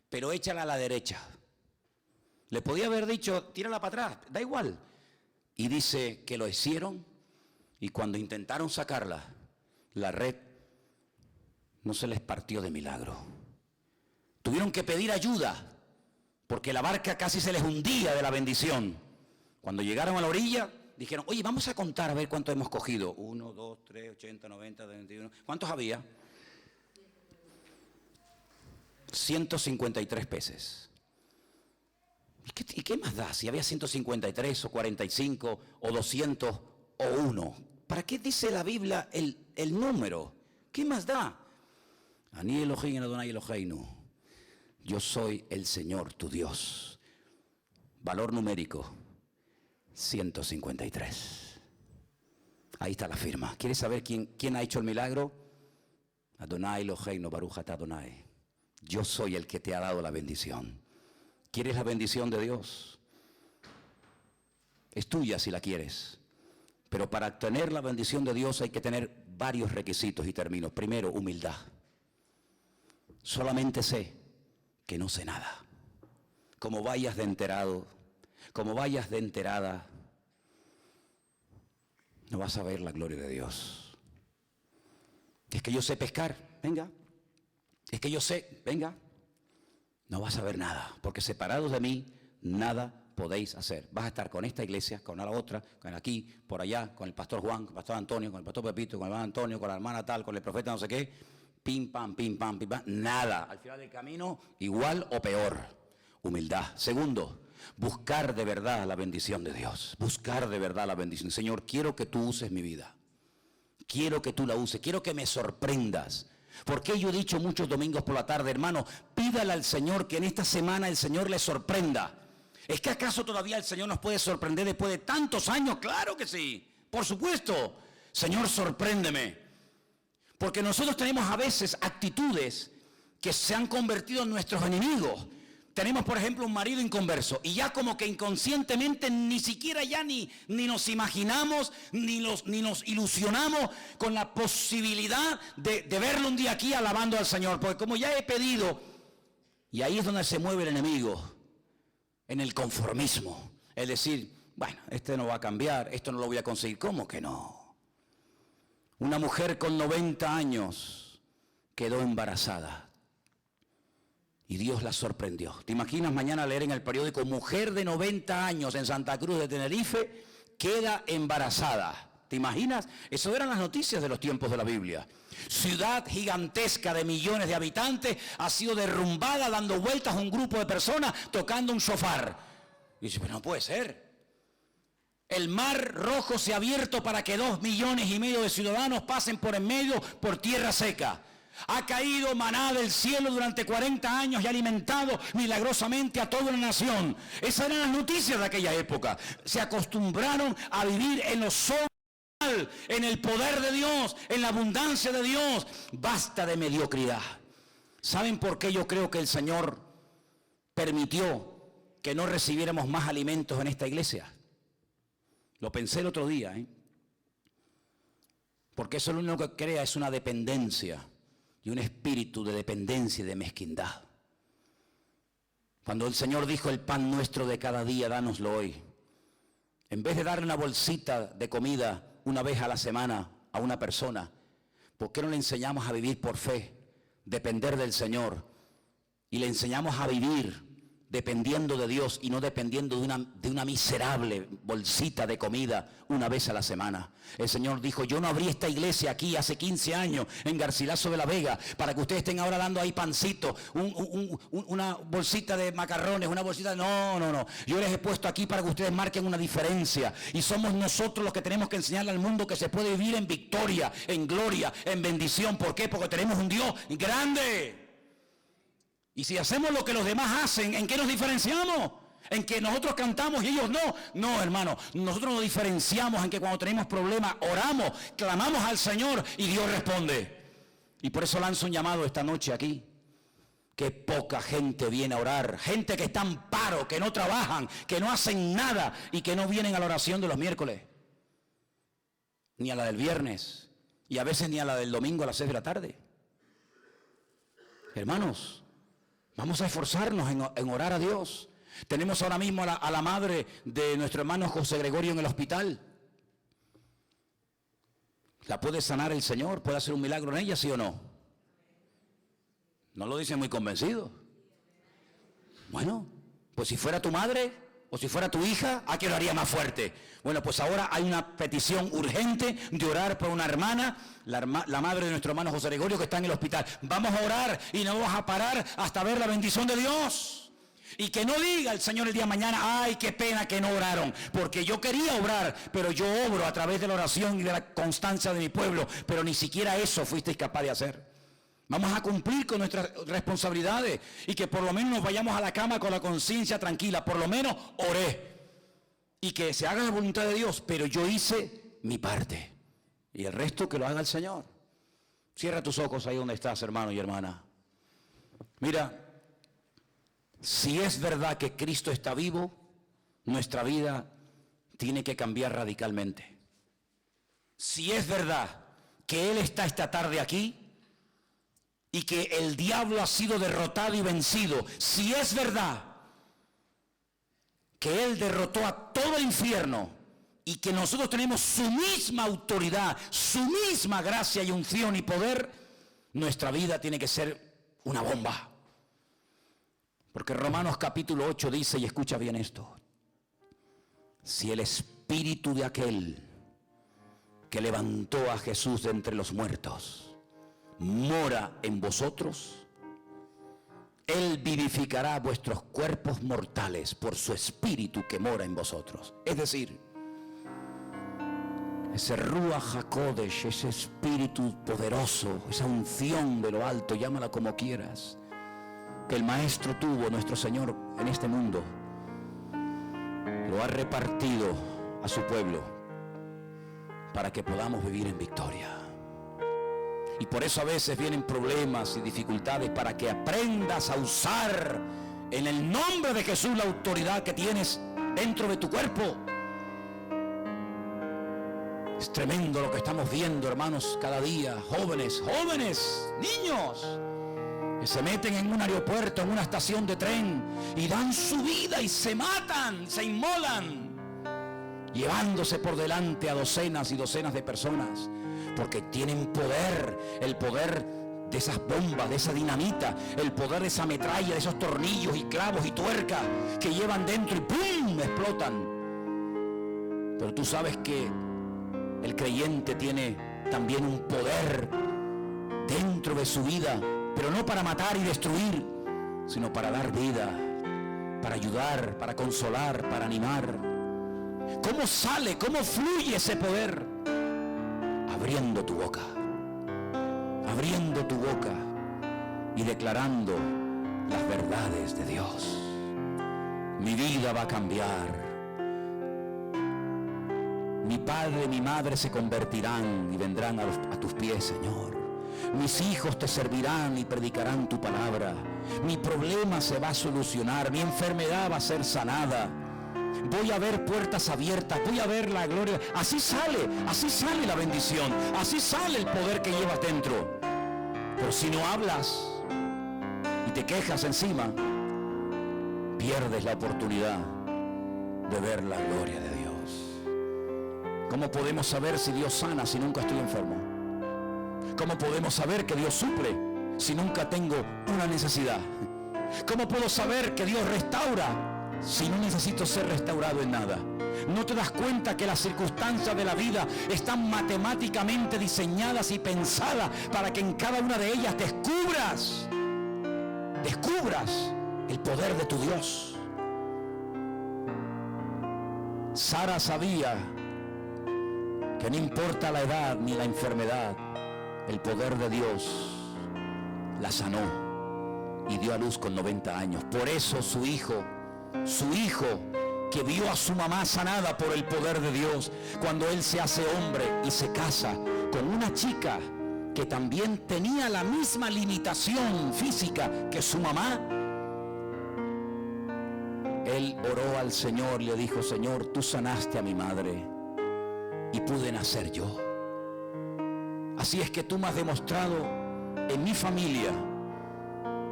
pero échala a la derecha. Le podía haber dicho, tírala para atrás, da igual. Y dice que lo hicieron y cuando intentaron sacarla, la red no se les partió de milagro. Tuvieron que pedir ayuda porque la barca casi se les hundía de la bendición. Cuando llegaron a la orilla, dijeron, oye, vamos a contar a ver cuánto hemos cogido. 1, 2, 3, 80, 90, 21. ¿Cuántos había? 153 peces. ¿Y qué más da? Si había 153 o 45 o 200 o 1. ¿Para qué dice la Biblia el número? ¿Qué más da? Ani Elohim Adonai Eloheinu. Yo soy el Señor tu Dios. Valor numérico 153. Ahí está la firma. ¿Quieres saber quién ha hecho el milagro? Adonai Eloheinu Baruch atah Adonai. Yo soy el que te ha dado la bendición. ¿Quieres la bendición de Dios? Es tuya si la quieres. Pero para obtener la bendición de Dios hay que tener varios requisitos y términos. Primero, humildad. Solamente sé que no sé nada. Como vayas de enterado, como vayas de enterada, no vas a ver la gloria de Dios. Es que yo sé pescar, venga. Es que yo sé, venga. No vas a ver nada, porque separados de mí, nada podéis hacer. Vas a estar con esta iglesia, con la otra, con aquí, por allá, con el pastor Juan, con el pastor Antonio, con el pastor Pepito, con el hermano Antonio, con la hermana tal, con el profeta no sé qué. Pim, pam, pim, pam, pim, pam. Nada. Al final del camino, igual o peor. Humildad. Segundo, buscar de verdad la bendición de Dios. Buscar de verdad la bendición. Señor, quiero que tú uses mi vida. Quiero que tú la uses. Quiero que me sorprendas. Porque yo he dicho muchos domingos por la tarde, hermano, pídale al Señor que en esta semana el Señor le sorprenda. ¿Es que acaso todavía el Señor nos puede sorprender después de tantos años? Claro que sí, por supuesto. Señor, sorpréndeme. Porque nosotros tenemos a veces actitudes que se han convertido en nuestros enemigos. Tenemos, por ejemplo, un marido inconverso y ya como que inconscientemente ni siquiera ya ni nos imaginamos, ni nos ilusionamos con la posibilidad de verlo un día aquí alabando al Señor. Porque como ya he pedido, y ahí es donde se mueve el enemigo, en el conformismo. Es decir, bueno, este no va a cambiar, esto no lo voy a conseguir. ¿Cómo que no? Una mujer con 90 años quedó embarazada. Y Dios la sorprendió. ¿Te imaginas mañana leer en el periódico, mujer de 90 años en Santa Cruz de Tenerife queda embarazada? ¿Te imaginas? Eso eran las noticias de los tiempos de la Biblia. Ciudad gigantesca de millones de habitantes ha sido derrumbada dando vueltas a un grupo de personas tocando un shofar. Y dice, pero no puede ser. El mar Rojo se ha abierto para que 2,5 millones de ciudadanos pasen por en medio por tierra seca. Ha caído maná del cielo durante 40 años y ha alimentado milagrosamente a toda la nación. Esas eran las noticias de aquella época. Se acostumbraron a vivir en lo sobrenatural, en el poder de Dios, en la abundancia de Dios. Basta de mediocridad. ¿Saben por qué yo creo que el Señor permitió que no recibiéramos más alimentos en esta iglesia? Lo pensé el otro día, porque eso lo único que crea es una dependencia. Y un espíritu de dependencia y de mezquindad. Cuando el Señor dijo, el pan nuestro de cada día, dánoslo hoy. En vez de darle una bolsita de comida una vez a la semana a una persona, ¿por qué no le enseñamos a vivir por fe, depender del Señor? Y le enseñamos a vivir dependiendo de Dios y no dependiendo de una miserable bolsita de comida una vez a la semana. El Señor dijo, yo no abrí esta iglesia aquí hace 15 años en Garcilaso de la Vega para que ustedes estén ahora dando ahí pancito, una bolsita de macarrones, una bolsita de... No. Yo les he puesto aquí para que ustedes marquen una diferencia. Y somos nosotros los que tenemos que enseñarle al mundo que se puede vivir en victoria, en gloria, en bendición. ¿Por qué? Porque tenemos un Dios grande. Y si hacemos lo que los demás hacen, ¿en qué nos diferenciamos? ¿En que nosotros cantamos y ellos no? No, hermano, nosotros nos diferenciamos en que cuando tenemos problemas, oramos, clamamos al Señor y Dios responde. Y por eso lanzo un llamado esta noche aquí. Qué poca gente viene a orar. Gente que está en paro, que no trabajan, que no hacen nada y que no vienen a la oración de los miércoles. Ni a la del viernes. Y a veces ni a la del domingo a las 6 de la tarde. Hermanos, vamos a esforzarnos en orar a Dios. Tenemos ahora mismo a la madre de nuestro hermano José Gregorio en el hospital. ¿La puede sanar el Señor? ¿Puede hacer un milagro en ella, sí o no? No lo dicen muy convencido. Bueno, pues si fuera tu madre o si fuera tu hija, ¿a qué lo haría más fuerte? Bueno, pues ahora hay una petición urgente de orar por una hermana, la madre de nuestro hermano José Gregorio, que está en el hospital. Vamos a orar y no vamos a parar hasta ver la bendición de Dios. Y que no diga el Señor el día de mañana, ay, qué pena que no oraron, porque yo quería obrar, pero yo obro a través de la oración y de la constancia de mi pueblo, pero ni siquiera eso fuisteis capaz de hacer. Vamos a cumplir con nuestras responsabilidades y que por lo menos nos vayamos a la cama con la conciencia tranquila. Por lo menos oré y que se haga la voluntad de Dios, pero yo hice mi parte y el resto que lo haga el Señor. Cierra tus ojos ahí donde estás, hermano y hermana. Mira, si es verdad que Cristo está vivo, nuestra vida tiene que cambiar radicalmente. Si es verdad que Él está esta tarde aquí, y que el diablo ha sido derrotado y vencido, si es verdad que Él derrotó a todo el infierno y que nosotros tenemos su misma autoridad, su misma gracia y unción y poder, nuestra vida tiene que ser una bomba. Porque Romanos capítulo 8 dice, y escucha bien esto, si el espíritu de aquel que levantó a Jesús de entre los muertos mora en vosotros, Él vivificará vuestros cuerpos mortales por su espíritu que mora en vosotros. Es decir, ese Ruach HaKodesh, ese espíritu poderoso, esa unción de lo alto, llámala como quieras, que el Maestro tuvo, nuestro Señor, en este mundo, lo ha repartido a su pueblo para que podamos vivir en victoria. Y por eso a veces vienen problemas y dificultades, para que aprendas a usar en el nombre de Jesús la autoridad que tienes dentro de tu cuerpo. Es tremendo lo que estamos viendo, hermanos, cada día. Jóvenes, niños, que se meten en un aeropuerto, en una estación de tren, y dan su vida y se matan, se inmolan, llevándose por delante a docenas y docenas de personas. Porque tienen poder, el poder de esas bombas, de esa dinamita, el poder de esa metralla, de esos tornillos y clavos y tuercas que llevan dentro y ¡pum!, explotan. Pero tú sabes que el creyente tiene también un poder dentro de su vida, pero no para matar y destruir, sino para dar vida, para ayudar, para consolar, para animar. ¿Cómo sale, cómo fluye ese poder? Abriendo tu boca y declarando las verdades de Dios. Mi vida va a cambiar. Mi padre y mi madre se convertirán y vendrán a tus pies, Señor. Mis hijos te servirán y predicarán tu palabra. Mi problema se va a solucionar, mi enfermedad va a ser sanada. Voy a ver puertas abiertas, voy a ver la gloria. Así sale la bendición, así sale el poder que llevas dentro. Pero si no hablas y te quejas encima, pierdes la oportunidad de ver la gloria de Dios. ¿Cómo podemos saber si Dios sana si nunca estoy enfermo? ¿Cómo podemos saber que Dios suple si nunca tengo una necesidad? ¿Cómo puedo saber que Dios restaura si no necesito ser restaurado en nada? ¿No te das cuenta que las circunstancias de la vida están matemáticamente diseñadas y pensadas para que en cada una de ellas descubras el poder de tu Dios? Sara sabía que no importa la edad ni la enfermedad, el poder de Dios la sanó y dio a luz con 90 años. Por eso su hijo que vio a su mamá sanada por el poder de Dios, cuando él se hace hombre y se casa con una chica que también tenía la misma limitación física que su mamá, él oró al Señor y le dijo: Señor, tú sanaste a mi madre y pude nacer yo. Así es que tú me has demostrado en mi familia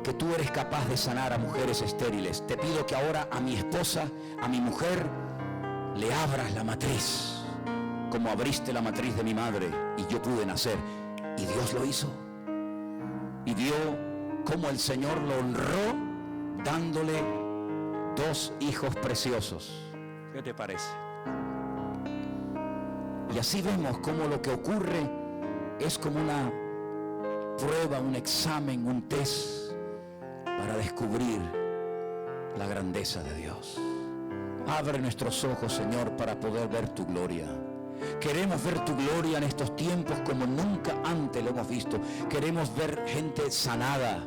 que tú eres capaz de sanar a mujeres estériles. Te pido que ahora a mi esposa, a mi mujer, le abras la matriz, como abriste la matriz de mi madre y yo pude nacer. Y Dios lo hizo. Y vio cómo el Señor lo honró dándole 2 hijos preciosos. ¿Qué te parece? Y así vemos cómo lo que ocurre es como una prueba, un examen, un test para descubrir la grandeza de Dios. Abre nuestros ojos, Señor, para poder ver tu gloria. Queremos ver tu gloria en estos tiempos como nunca antes lo hemos visto. Queremos ver gente sanada,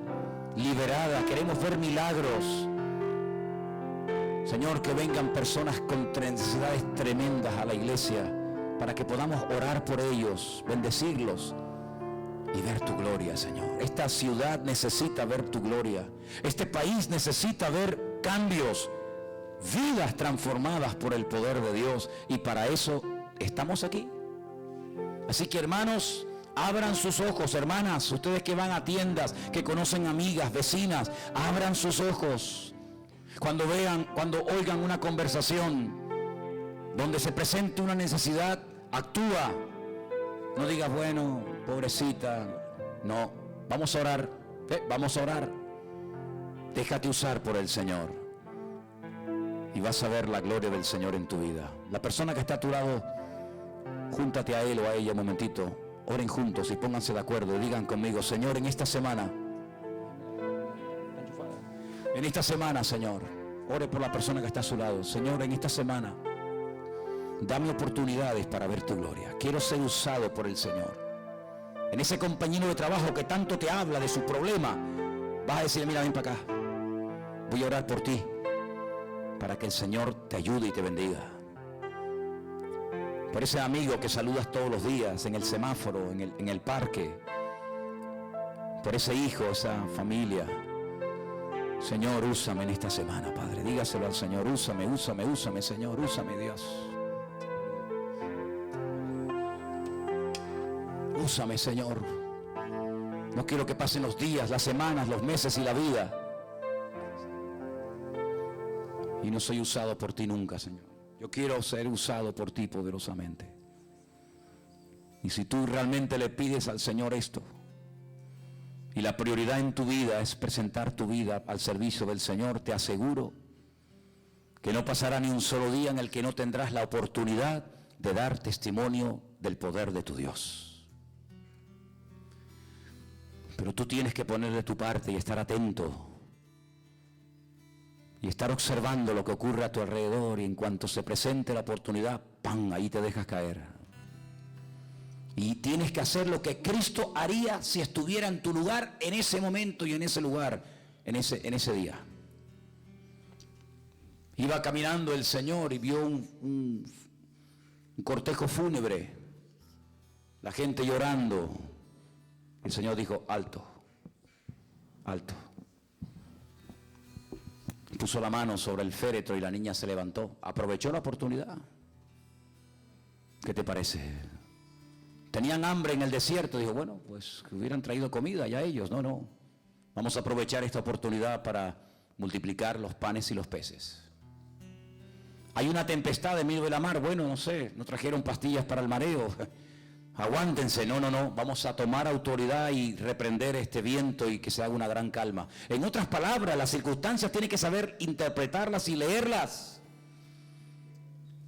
liberada. Queremos ver milagros. Señor, que vengan personas con necesidades tremendas a la iglesia para que podamos orar por ellos, bendecirlos y ver tu gloria, Señor. Esta ciudad necesita ver tu gloria. Este país necesita ver cambios, vidas transformadas por el poder de Dios, y para eso estamos aquí. Así que, hermanos, abran sus ojos. Hermanas, ustedes que van a tiendas, que conocen amigas, vecinas, abran sus ojos. Cuando oigan una conversación donde se presente una necesidad, actúa. No digas: bueno, pobrecita. No, vamos a orar. Vamos a orar. Déjate usar por el Señor y vas a ver la gloria del Señor en tu vida. La persona que está a tu lado, júntate a él o a ella un momentito. Oren juntos y pónganse de acuerdo y digan conmigo: Señor, en esta semana, Señor, ore por la persona que está a su lado. Señor, en esta semana, dame oportunidades para ver tu gloria. Quiero ser usado por el Señor. En ese compañero de trabajo que tanto te habla de su problema, vas a decir: mira, ven para acá. Voy a orar por ti, para que el Señor te ayude y te bendiga. Por ese amigo que saludas todos los días en el semáforo, en el parque. Por ese hijo, esa familia. Señor, úsame en esta semana, Padre. Dígaselo al Señor: úsame, úsame, úsame, Señor, úsame, Dios. Úsame, Señor. No quiero que pasen los días, las semanas, los meses y la vida y no soy usado por ti nunca, Señor. Yo quiero ser usado por ti poderosamente. Y si tú realmente le pides al Señor esto, y la prioridad en tu vida es presentar tu vida al servicio del Señor, te aseguro que no pasará ni un solo día en el que no tendrás la oportunidad de dar testimonio del poder de tu Dios. Pero tú tienes que poner de tu parte y estar atento y estar observando lo que ocurre a tu alrededor, y en cuanto se presente la oportunidad, ¡pam!, ahí te dejas caer. Y tienes que hacer lo que Cristo haría si estuviera en tu lugar en ese momento y en ese lugar, en ese día. Iba caminando el Señor y vio un cortejo fúnebre, la gente llorando. El Señor dijo: alto, alto. Puso la mano sobre el féretro y la niña se levantó. Aprovechó la oportunidad. ¿Qué te parece? Tenían hambre en el desierto. Dijo: bueno, pues que hubieran traído comida ya ellos. No. Vamos a aprovechar esta oportunidad para multiplicar los panes y los peces. Hay una tempestad en medio de la mar. Bueno, no sé, no trajeron pastillas para el mareo. Aguántense. No. Vamos a tomar autoridad y reprender este viento y que se haga una gran calma. En otras palabras, las circunstancias tienen que saber interpretarlas y leerlas.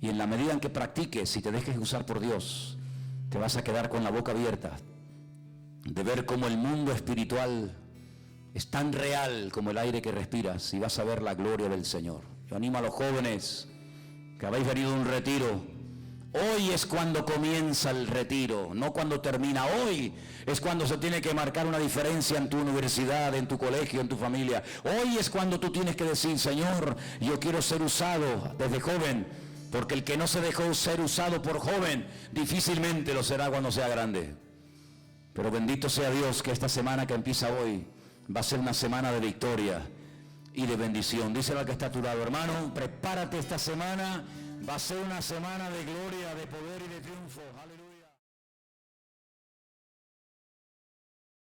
Y en la medida en que practiques, si te dejes usar por Dios, te vas a quedar con la boca abierta de ver cómo el mundo espiritual es tan real como el aire que respiras, y vas a ver la gloria del Señor. Yo animo a los jóvenes que habéis venido a un retiro. Hoy es cuando comienza el retiro, no cuando termina. Hoy es cuando se tiene que marcar una diferencia en tu universidad, en tu colegio, en tu familia. Hoy es cuando tú tienes que decir: Señor, yo quiero ser usado desde joven, porque el que no se dejó ser usado por joven, difícilmente lo será cuando sea grande. Pero bendito sea Dios que esta semana que empieza hoy va a ser una semana de victoria y de bendición. Díselo al que está a tu lado, hermano, prepárate esta semana, va a ser una semana de gloria, de poder y de triunfo. Aleluya.